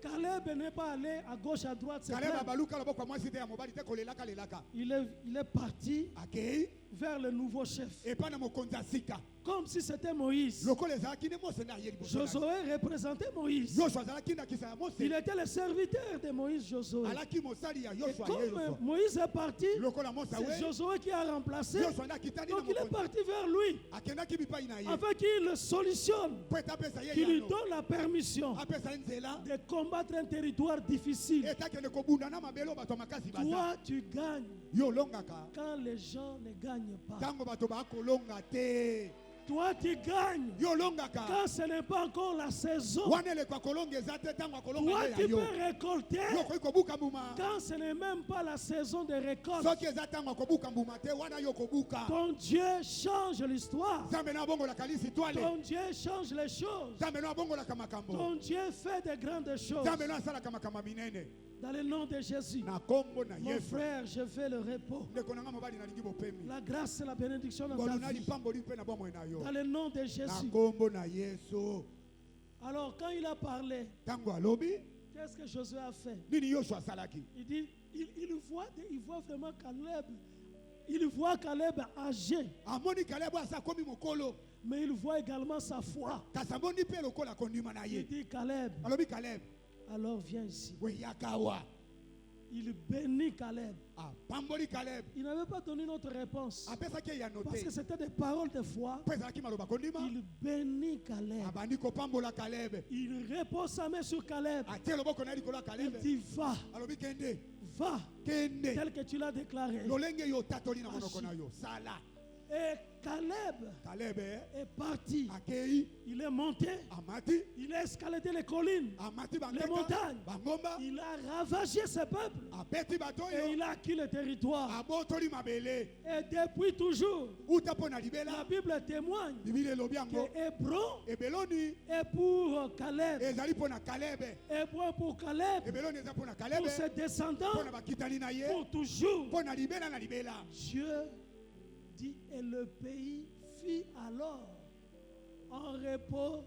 S2: Caleb n'est pas allé à gauche, à droite. se
S1: kaleba
S2: plaindre.
S1: baluka loboko ya mwasi te ya mobali te kolelaka lelaka
S2: Il est parti
S1: akei
S2: vers le nouveau chef.
S1: epai na mokonzi ya sika
S2: Comme si c'était Moïse.
S1: lokola ezalaki nde mose nde aye liboso na ye.
S2: Josué représentait Moïse.
S1: yosua azalaki ndakisa ya mose
S2: Il était le serviteur de Moïse, Josué.
S1: alaki mosali ya
S2: Et
S1: yosua
S2: comme
S1: ye yosua
S2: Moïse est parti,
S1: lokola mose
S2: c'est
S1: awe
S2: Josué qui a remplacé.
S1: yosua nde akitani na
S2: Donc il est
S1: mokonzi
S2: parti vers lui
S1: akendaki bipai na ye
S2: afin qu'il le solutionne,
S1: po ete apesa ye
S2: qu'il lui
S1: yano
S2: donne la permission
S1: apesa ye nzela
S2: de combattre un territoire difficile.
S1: ete akende kobunda na mabele oyo bato ya makasi baza
S2: Toi, tu gagnes
S1: yo olongaka
S2: quand les gens ne gagnent pas.
S1: ntango bato bakolonga te.
S2: Toi, tu gagnes
S1: Yo olongaka
S2: quand ce n'est pas encore la saison.
S1: wana elekwa kolonga eza te ntango akolonga
S2: Toi,
S1: nde
S2: tu
S1: ya yo.
S2: peux récolter
S1: Yo okoki kobuka mbuma
S2: quand ce n'est même pas la saison de récolte.
S1: soki eza ntango akobuka mbuma te wana yo kobuka.
S2: Ton Dieu change l'histoire.
S1: Nzambe na abongolaka lisitwale.
S2: Ton Dieu change les choses.
S1: Nzambe na abongolaka makambo.
S2: Ton Dieu fait de grandes choses.
S1: Nzambe na asalaka makambo minene.
S2: Dans le nom de Jésus.
S1: Na kombo na
S2: Mon
S1: Yesu.
S2: frère, je fais le repos.
S1: Ndeko na nga mobali nalingi bopemi.
S2: La grâce et la bénédiction dans ta
S1: Ngolu na
S2: vie.
S1: lipamboli mpe na bomoi na yo.
S2: Dans le nom de
S1: Na
S2: Jésus.
S1: kombo na Yesu.
S2: Alors, quand il a parlé,
S1: Tango alobi
S2: qu'est-ce que Josué a fait?
S1: nini Yoshua asalaki?
S2: Il dit, il voit vraiment Caleb. Il voit Caleb âgé,
S1: Amoni Caleb asa komi mokolo.
S2: mais il voit également sa foi.
S1: Kasi amoni mpe lokola kondima na
S2: Il
S1: ye.
S2: dit, Caleb,
S1: Alobi Caleb,
S2: alors viens ici.
S1: we yakawa.
S2: Il bénit Caleb.
S1: Pamboli Caleb.
S2: Il n'avait pas donné notre réponse.
S1: Apesaki ya
S2: Parce que
S1: note.
S2: c'était des paroles de foi.
S1: Mpe ezalaki maloba kondima.
S2: Il bénit Caleb.
S1: Abandi kopambola Caleb.
S2: Il repose sa main sur Caleb.
S1: Atie loboko na ye likolo ya
S2: Il
S1: Caleb.
S2: dit, va,
S1: Alobi kende.
S2: va,
S1: Kende.
S2: tel que tu l'as déclaré.
S1: Lolenge yo tatoli na monoko na yo. Sala.
S2: Et Caleb
S1: Caleb
S2: est parti.
S1: akei
S2: Il est monté.
S1: amati.
S2: Il a escaladé les collines.
S1: Amati
S2: Les montagnes.
S1: bangomba.
S2: Il a ravagé ce peuple.
S1: Abeti bato
S2: Et
S1: oyo.
S2: il a acquis le territoire.
S1: Abotoli mabele.
S2: Et depuis toujours,
S1: Uta mpo na
S2: la
S1: libela.
S2: Bible témoigne
S1: Bibili elobi yango.
S2: que Hébron
S1: Ebeloni
S2: est pour Caleb.
S1: ezali mpo na Caleb.
S2: Hébron pour Caleb.
S1: Ebeloni eza mpo na Caleb.
S2: Pour ses descendants.
S1: Mpo na bakitani na ye.
S2: Pour toujours.
S1: Mpo na libela na libela.
S2: Dieu dit, et le pays fit alors en repos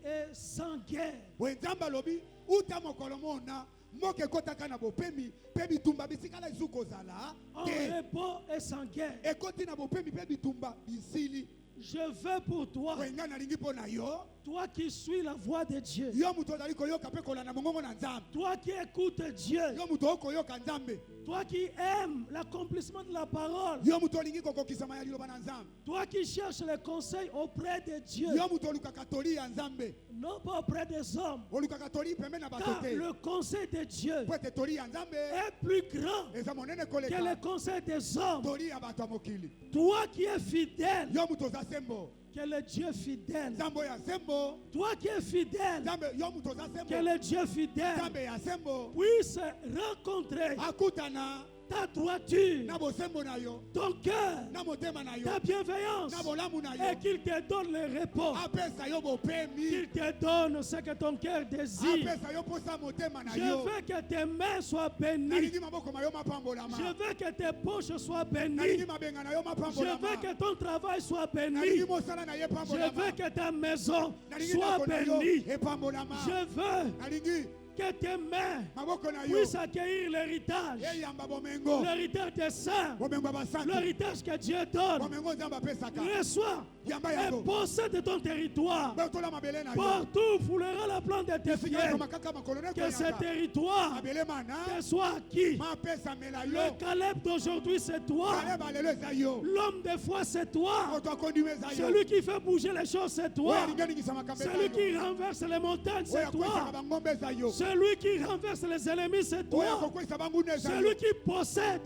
S2: et sans guerre.
S1: Boye Nzambe alobi uta mokolo mona mboka ekotaka na bopemi mpe bitumba bisikala esu kozala
S2: En
S1: te.
S2: repos et sans guerre.
S1: Ekoti na bopemi mpe bitumba bisili.
S2: Je veux pour toi,
S1: Boye nga nalingi mpo na yo.
S2: toi qui suis la voix de Dieu,
S1: Yo moto ozali koyoka mpe kolanda mongongo na Nzambe.
S2: toi qui écoutes Dieu,
S1: Yo moto okoyoka Nzambe.
S2: toi qui aimes l'accomplissement de la parole,
S1: Yo moto olingi kokokisama ya liloba na Nzambe.
S2: toi qui cherches les conseils auprès de Dieu,
S1: Yo moto olukaka toli ya Nzambe.
S2: non pas auprès des hommes,
S1: Olukaka toli pembeni na bato
S2: car
S1: te.
S2: le conseil de Dieu
S1: Po ete toli ya Nzambe
S2: est plus grand
S1: eza monene
S2: que
S1: koleka
S2: le conseil des hommes.
S1: toli ya bato ya mokili.
S2: Toi qui es fidèle,
S1: Yo moto oza sembo.
S2: que le Dieu fidèle,
S1: Nzambe ya sembo.
S2: toi qui es fidèle,
S1: Nzambe yo moto oza
S2: que
S1: sembo.
S2: le Dieu fidèle
S1: Nzambe ya sembo.
S2: puisse rencontrer
S1: Akutana
S2: ta droiture,
S1: na bosembo na yo.
S2: ton cœur,
S1: Na motema na yo.
S2: ta bienveillance,
S1: Na bolamu na
S2: et
S1: yo.
S2: qu'il te donne le repos,
S1: Apesa yo bopemi.
S2: qu'il te donne ce que ton cœur désire.
S1: Apesa yo posa motema na
S2: Je
S1: yo.
S2: veux que tes mains soient bénies.
S1: Nalingi maboko na yo mapambolama.
S2: Je veux que tes poches soient
S1: Nalingi
S2: bénies.
S1: mabenga na yo
S2: Je veux
S1: mapambolama.
S2: que ton travail soit béni.
S1: Nalingi mosala na ye
S2: Je
S1: pambolama.
S2: veux que ta maison
S1: Nalingi
S2: soit
S1: ndako na yo
S2: bénie.
S1: epambolama.
S2: Je veux
S1: Nalingi
S2: que tes mains
S1: maboko na yo
S2: puissent accueillir l'héritage.
S1: eyamba bomengo.
S2: L'héritage des saints.
S1: Bomengo ya basantu.
S2: L'héritage que Dieu donne.
S1: Bomengo Nzambe apesaka.
S2: Reçois
S1: Yamba
S2: et
S1: yango.
S2: possède ton territoire.
S1: Botola mabele na yo.
S2: Partout foulera la plante de tes
S1: Sika
S2: pieds.
S1: koma kaka makolo ne
S2: Que ce
S1: koyaka.
S2: territoire
S1: Mabele mana.
S2: te soit acquis.
S1: Mapesa mela yo.
S2: Le Caleb d'aujourd'hui, c'est toi.
S1: Caleb alelo eza yo.
S2: L'homme de foi, c'est toi.
S1: Moto akondima eza yo.
S2: Celui qui fait bouger les choses, c'est
S1: Oyo
S2: toi.
S1: alingi aningisa makambo eza
S2: Celui
S1: yo.
S2: qui renverse les montagnes,
S1: Oyo
S2: c'est
S1: akwesaka
S2: toi.
S1: bangombe eza yo.
S2: Celui qui renverse les ennemis, c'est
S1: Oyo
S2: toi.
S1: akokwesa banguna eza yo.
S2: Celui qui possède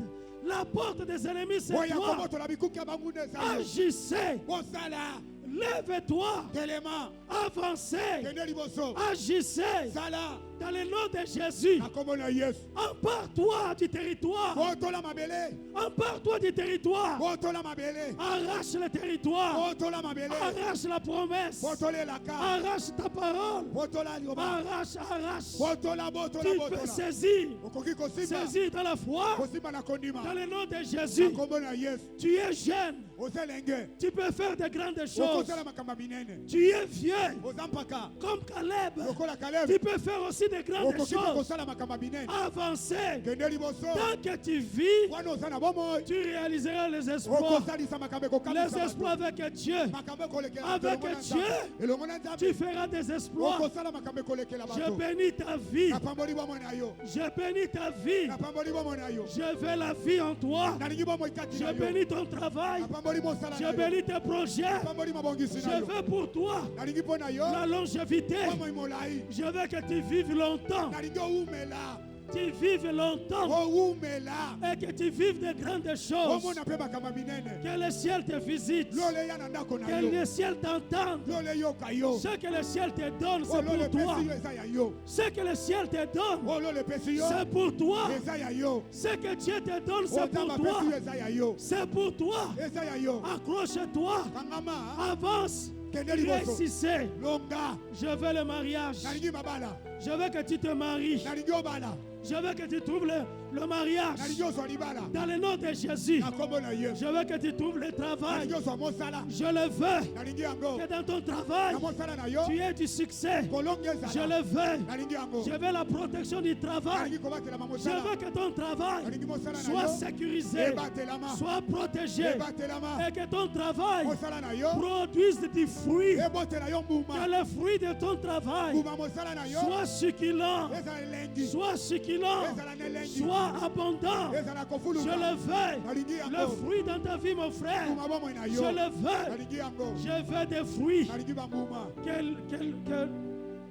S2: la porte des ennemis, c'est
S1: Oyo
S2: toi.
S1: akobotola bikuki ya banguna eza yo.
S2: Agissez,
S1: Bosala.
S2: lève-toi,
S1: Telema.
S2: avancez,
S1: Kende liboso.
S2: agissez
S1: Sala.
S2: dans le nom de Jésus.
S1: Na kombo na Yesu.
S2: Empare-toi du territoire.
S1: Botola mabele.
S2: Empare-toi du territoire.
S1: Botola mabele.
S2: Arrache le territoire.
S1: Botola mabele.
S2: Arrache la promesse.
S1: Botola elaka.
S2: Arrache ta parole.
S1: Botola liloba.
S2: Arrache, arrache.
S1: Botola botola
S2: Tu peux
S1: botola.
S2: saisir.
S1: Okoki kosimba.
S2: Saisir dans la foi.
S1: Kosimba na kondima.
S2: Dans le nom de
S1: Na
S2: Jésus.
S1: kombo na Yesu.
S2: Tu es jeune.
S1: Ozelenge.
S2: Tu peux faire de grandes choses.
S1: Okosala makambo minene.
S2: Tu es vieux.
S1: Ozampaka.
S2: Comme Caleb.
S1: Lokola Caleb.
S2: Tu peux faire aussi de grandes
S1: Okoki
S2: choses.
S1: kosala makambo minene.
S2: Avancer.
S1: Kende liboso.
S2: Tant que tu vis,
S1: Wana oza na bomoi.
S2: tu réaliseras les exploits.
S1: Okosalisa makambo ekokamisa
S2: Les exploits avec Dieu.
S1: makambo ekolekela
S2: Avec
S1: elongo na
S2: Dieu.
S1: Nzambe. Elongo na
S2: Tu
S1: Nzambe.
S2: feras des exploits.
S1: Okosala makambo ekolekela
S2: Je
S1: bato.
S2: bénis ta vie.
S1: Napamboli bomoi na yo.
S2: Je bénis ta vie.
S1: Napamboli bomoi na yo.
S2: Je veux la vie en toi.
S1: Nalingi bomoi kati
S2: Je
S1: na yo.
S2: bénis ton travail.
S1: Napamboli mosala na
S2: Je
S1: yo.
S2: bénis tes projets.
S1: Napamboli mabongisi na
S2: Je
S1: yo.
S2: veux pour toi
S1: Nalingi mpo na yo.
S2: la longévité.
S1: Bomoi molai.
S2: Je veux que tu vives longtemps.
S1: Nalingi oumela.
S2: tu vives longtemps
S1: owumela
S2: et que tu vives de grandes choses.
S1: omona mpe makambo minene
S2: Que le ciel te visite.
S1: loleya na ndako na
S2: Que
S1: yo
S2: le ciel t'entende.
S1: loleyoka yo
S2: Ce que le ciel te donne, c'est
S1: olole
S2: pour toi.
S1: pesi yo eza ya yo
S2: Ce que le ciel te donne,
S1: olole pesi yo
S2: c'est pour toi.
S1: eza ya yo
S2: Ce que Dieu te donne, c'est
S1: ota
S2: pour
S1: bapesi
S2: toi.
S1: yo eza ya yo
S2: C'est pour toi.
S1: eza ya yo
S2: Accroche-toi.
S1: kangama
S2: Avance.
S1: kende liboso
S2: Réussissez.
S1: longa
S2: Je veux le mariage.
S1: nalingi mabala
S2: Je veux que tu te maries.
S1: nalingi obala
S2: Je veux que tu trouves le mariage.
S1: nalingi ozwa libala
S2: Dans le nom de Jésus.
S1: na kombo na yesu
S2: Je veux que tu trouves le travail.
S1: nalingi ozwa mosala
S2: Je le veux.
S1: nalingi yango
S2: Que dans ton travail,
S1: na mosala na yo
S2: tu aies du succès.
S1: kolongi
S2: Je
S1: ezala
S2: le veux.
S1: nalingi yango
S2: Je veux la protection du travail.
S1: nalingi kobatelama
S2: Je
S1: mosala
S2: veux que ton travail
S1: nalingi mosala na
S2: soit
S1: yo
S2: sécurisé,
S1: ebatelama
S2: soit protégé,
S1: ebatelama
S2: et que ton travail
S1: mosala na yo
S2: produise du fruit.
S1: ebotela yo
S2: Que
S1: mbuma
S2: le fruit de ton travail
S1: mbuma mosala na yo
S2: soit succulent,
S1: ezala elengi
S2: soit succulent,
S1: ezala na elengi
S2: soit abondant.
S1: ezala
S2: Je
S1: kofuluka
S2: le veux.
S1: nalingi
S2: Le
S1: yango
S2: fruit dans ta vie, mon frère.
S1: mbuma bomoi na
S2: Je
S1: yo
S2: le veux.
S1: nalingi yango
S2: Je veux des fruits.
S1: nalingi bambuma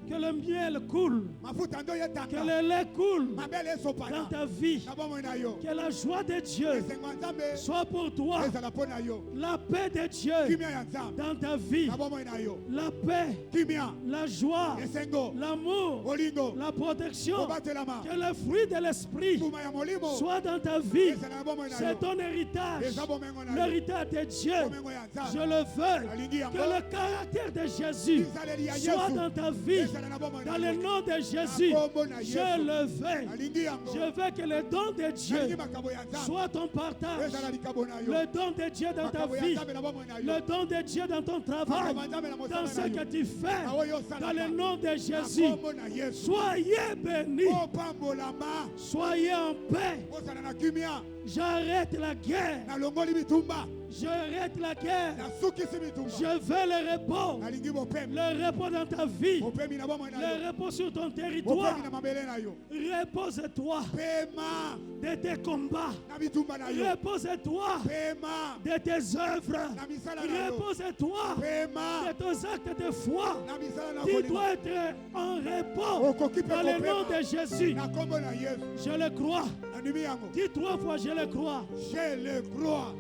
S2: Que le miel coule.
S1: mafuta ndo
S2: Que
S1: yetanga
S2: le lait coule
S1: mabele
S2: dans
S1: esopana
S2: ta vie.
S1: na bomoi na yo
S2: Que la joie de Dieu
S1: esengo ya nzambe
S2: soit pour toi.
S1: ezala mpo na yo
S2: La paix de Dieu
S1: kimia ya nzambe
S2: dans ta vie.
S1: na bomoi na yo
S2: La paix,
S1: kimia
S2: la joie,
S1: esengo
S2: l'amour,
S1: bolingo
S2: la protection.
S1: kobatelama
S2: Que le fruit de l'esprit
S1: mbuma ya molimo
S2: soit dans ta vie.
S1: ezala na bomoi na
S2: C'est
S1: yo
S2: ton héritage.
S1: eza bomengo na yo
S2: L'héritage de Dieu.
S1: bomengo ya
S2: Je
S1: nzambe
S2: le veux.
S1: nalingi
S2: Que
S1: yango
S2: le caractère de Jésus
S1: bizaleli ya
S2: soit
S1: yesu
S2: dans ta vie.
S1: ezala na bomoi
S2: Dans
S1: na
S2: le
S1: yo
S2: nom de Jésus,
S1: na kombo na
S2: je
S1: yesu
S2: le veux.
S1: nalingi yango
S2: Je veux que le don de
S1: nalingi
S2: Dieu
S1: makambo ya nzambe
S2: soit ton partage.
S1: ezala likabo na yo
S2: Le don de Dieu dans ta
S1: makambo ya
S2: vie.
S1: nzambe na bomoi na yo
S2: Le don de Dieu dans ton travail.
S1: makambo ya nzambe na
S2: Dans
S1: mosala
S2: ce
S1: na
S2: que
S1: yo
S2: tu fais.
S1: na oyo
S2: Dans le
S1: osalaka
S2: nom de
S1: na
S2: Jésus.
S1: kombo na yesu
S2: Soyez bénis.
S1: opambolama
S2: Soyez en paix.
S1: ozala na kimia
S2: J'arrête la guerre.
S1: nalongoli bitumba
S2: J'arrête la guerre.
S1: nasukisi bitumba
S2: Je veux le repos.
S1: nalingi bopemi
S2: Le repos dans ta vie.
S1: bopemi na bomoi na yo
S2: Le repos sur ton territoire.
S1: bopemi na mabele na yo
S2: Repose-toi
S1: pema
S2: de tes combats.
S1: na bitumba na yo
S2: Repose-toi
S1: pema
S2: de tes œuvres.
S1: na misala na yo
S2: Repose-toi
S1: pema
S2: de tes actes de foi.
S1: na misala na
S2: Tu
S1: kolima
S2: dois être en repos
S1: okoki mpe
S2: dans le nom
S1: kopema
S2: de Jésus.
S1: na kombo na yesu
S2: Je le crois.
S1: nandimi yango
S2: Dis 3 fois, je le crois.
S1: je le crois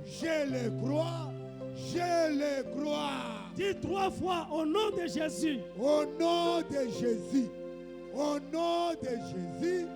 S1: je le crois je le crois
S2: Dis 3 fois au nom de Jésus.
S1: au nom de Jésus au nom de Jésus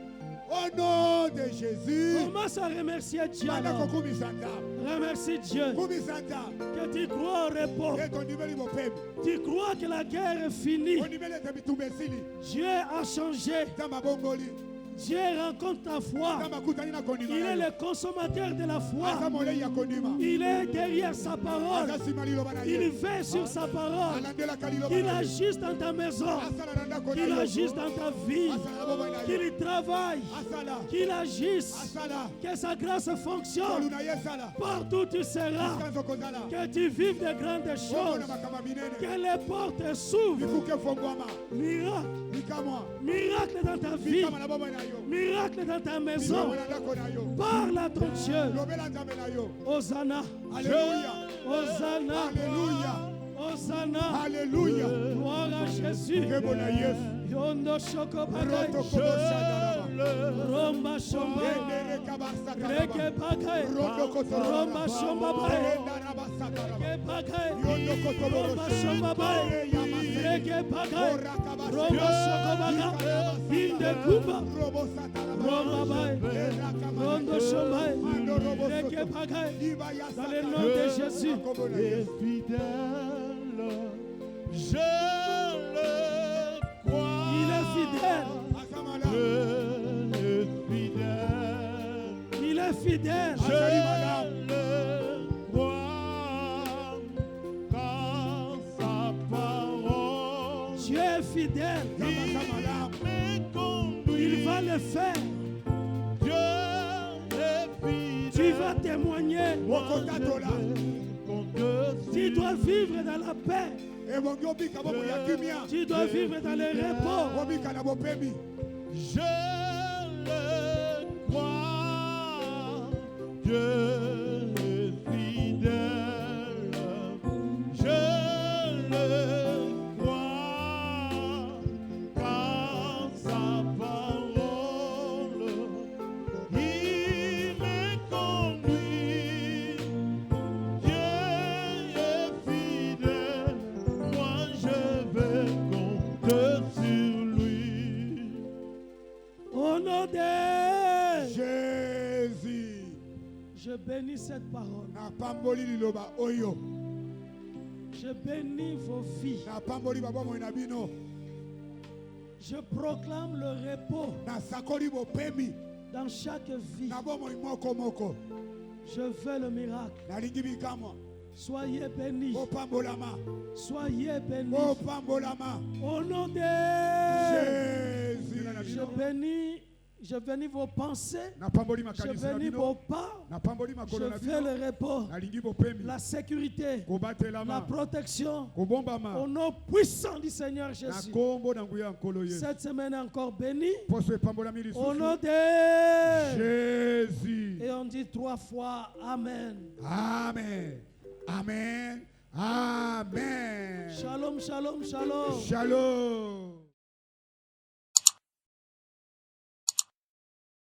S1: au nom de Jésus
S2: Commence à remercier Dieu.
S1: banda
S2: alors.
S1: kokumisa nzambe
S2: Remercie Dieu.
S1: kumisa nzambe
S2: Que tu crois au repos.
S1: ye tondimeli bopemi
S2: Tu crois que la guerre est finie.
S1: ondimeli ete bitumba esili
S2: Dieu a changé.
S1: nzambe abongoli
S2: Dieu rencontre ta foi.
S1: nzambe akutani na kondima
S2: Il
S1: na
S2: est
S1: yo
S2: le consommateur de la
S1: aza
S2: foi.
S1: molei ya kondima
S2: Il est derrière sa parole.
S1: aza nsima liloba na
S2: Il
S1: ye
S2: veille sur sa parole.
S1: alandelaka liloba
S2: Qu'il
S1: na ye
S2: agisse dans ta maison.
S1: asala na ndako na
S2: Qu'il
S1: yo
S2: agisse dans ta vie.
S1: asala na bomoi na yo
S2: Qu'il travaille.
S1: asala
S2: Qu'il agisse.
S1: asala
S2: Que sa grâce
S1: tolu
S2: fonctionne.
S1: na ye esala
S2: Partout où tu seras.
S1: esika nzokozala
S2: Que tu vives de grandes choses.
S1: omona makambo ya minene
S2: Que les portes s'ouvrent.
S1: bikuke efongwama
S2: Miracle.
S1: likamwa
S2: Miracle dans ta vie.
S1: likama na bomoi na yo
S2: Miracle dans ta maison.
S1: likamwa na ndako na yo
S2: Parle à ton Dieu.
S1: lobela nzambe na yo
S2: Hosanna.
S1: alleluya
S2: Hosanna.
S1: alleluya
S2: Hosanna.
S1: alleluya
S2: Gloire à Jésus.
S1: nkembo na yesu
S2: Yondo shoko bagay.
S1: rotokobosadaraba
S2: Romba shomba.
S1: endereka basakaraba
S2: Reke bagay.
S1: rotokotoraba
S2: Romba shomba bay.
S1: endaraba
S2: Reke bagay.
S1: yondo kotoboro
S2: Romba shomba bay. Reke bagay. Romba shoko bagay. Inde kuba. Romba bay. Rondo shomba. Reke bagay. Dans le nom de Jésus.
S3: est fidèle, je le crois.
S2: Il est fidèle.
S3: Je est fidèle,
S2: Il est fidèle.
S3: je le crois. Dans sa parole,
S2: Dieu est fidèle.
S3: il conduit.
S2: Il va le faire.
S3: Dieu est fidèle.
S2: Tu vas témoigner. Tu dois vivre dans la paix.
S1: ebongi obika bomo ya kimia
S2: Tu dois vivre dans le repos.
S1: obika na bopemi
S3: Je le crois, Dieu est fidèle. Je le crois, car sa parole
S2: bénis cette parole.
S1: Na pamboli liloba oyo.
S2: Je bénis vos vies.
S1: Na pamboli baba mo na bino.
S2: Je proclame le repos
S1: Na sakoli bopemi.
S2: dans chaque vie.
S1: Na bomo moko moko.
S2: Je veux le miracle.
S1: Na lingi bikamwa.
S2: Soyez bénis.
S1: O pambolama.
S2: Soyez bénis.
S1: O pambolama.
S2: Au nom de
S1: Jésus.
S2: je bénis vos pensées.
S1: Na pamboli
S2: Je
S1: makanisi na
S2: bénis
S1: bino.
S2: vos pas.
S1: Na pamboli
S2: Je
S1: makolo na
S2: fais
S1: bino.
S2: le repos,
S1: Na lingi bopemi.
S2: la sécurité, la
S1: Kobatelama.
S2: protection.
S1: Kobombama.
S2: Au nom puissant du Seigneur
S1: Na
S2: Jésus.
S1: kombo na nguya nkolo Yesu.
S2: Cette semaine est encore bénie.
S1: Poso epambolami lisusu.
S2: Au nom de
S1: Jésus.
S2: Et on dit 3 fois Amen.
S1: Amen. Amen. Amen.
S2: Shalom, shalom, shalom.
S1: Shalom.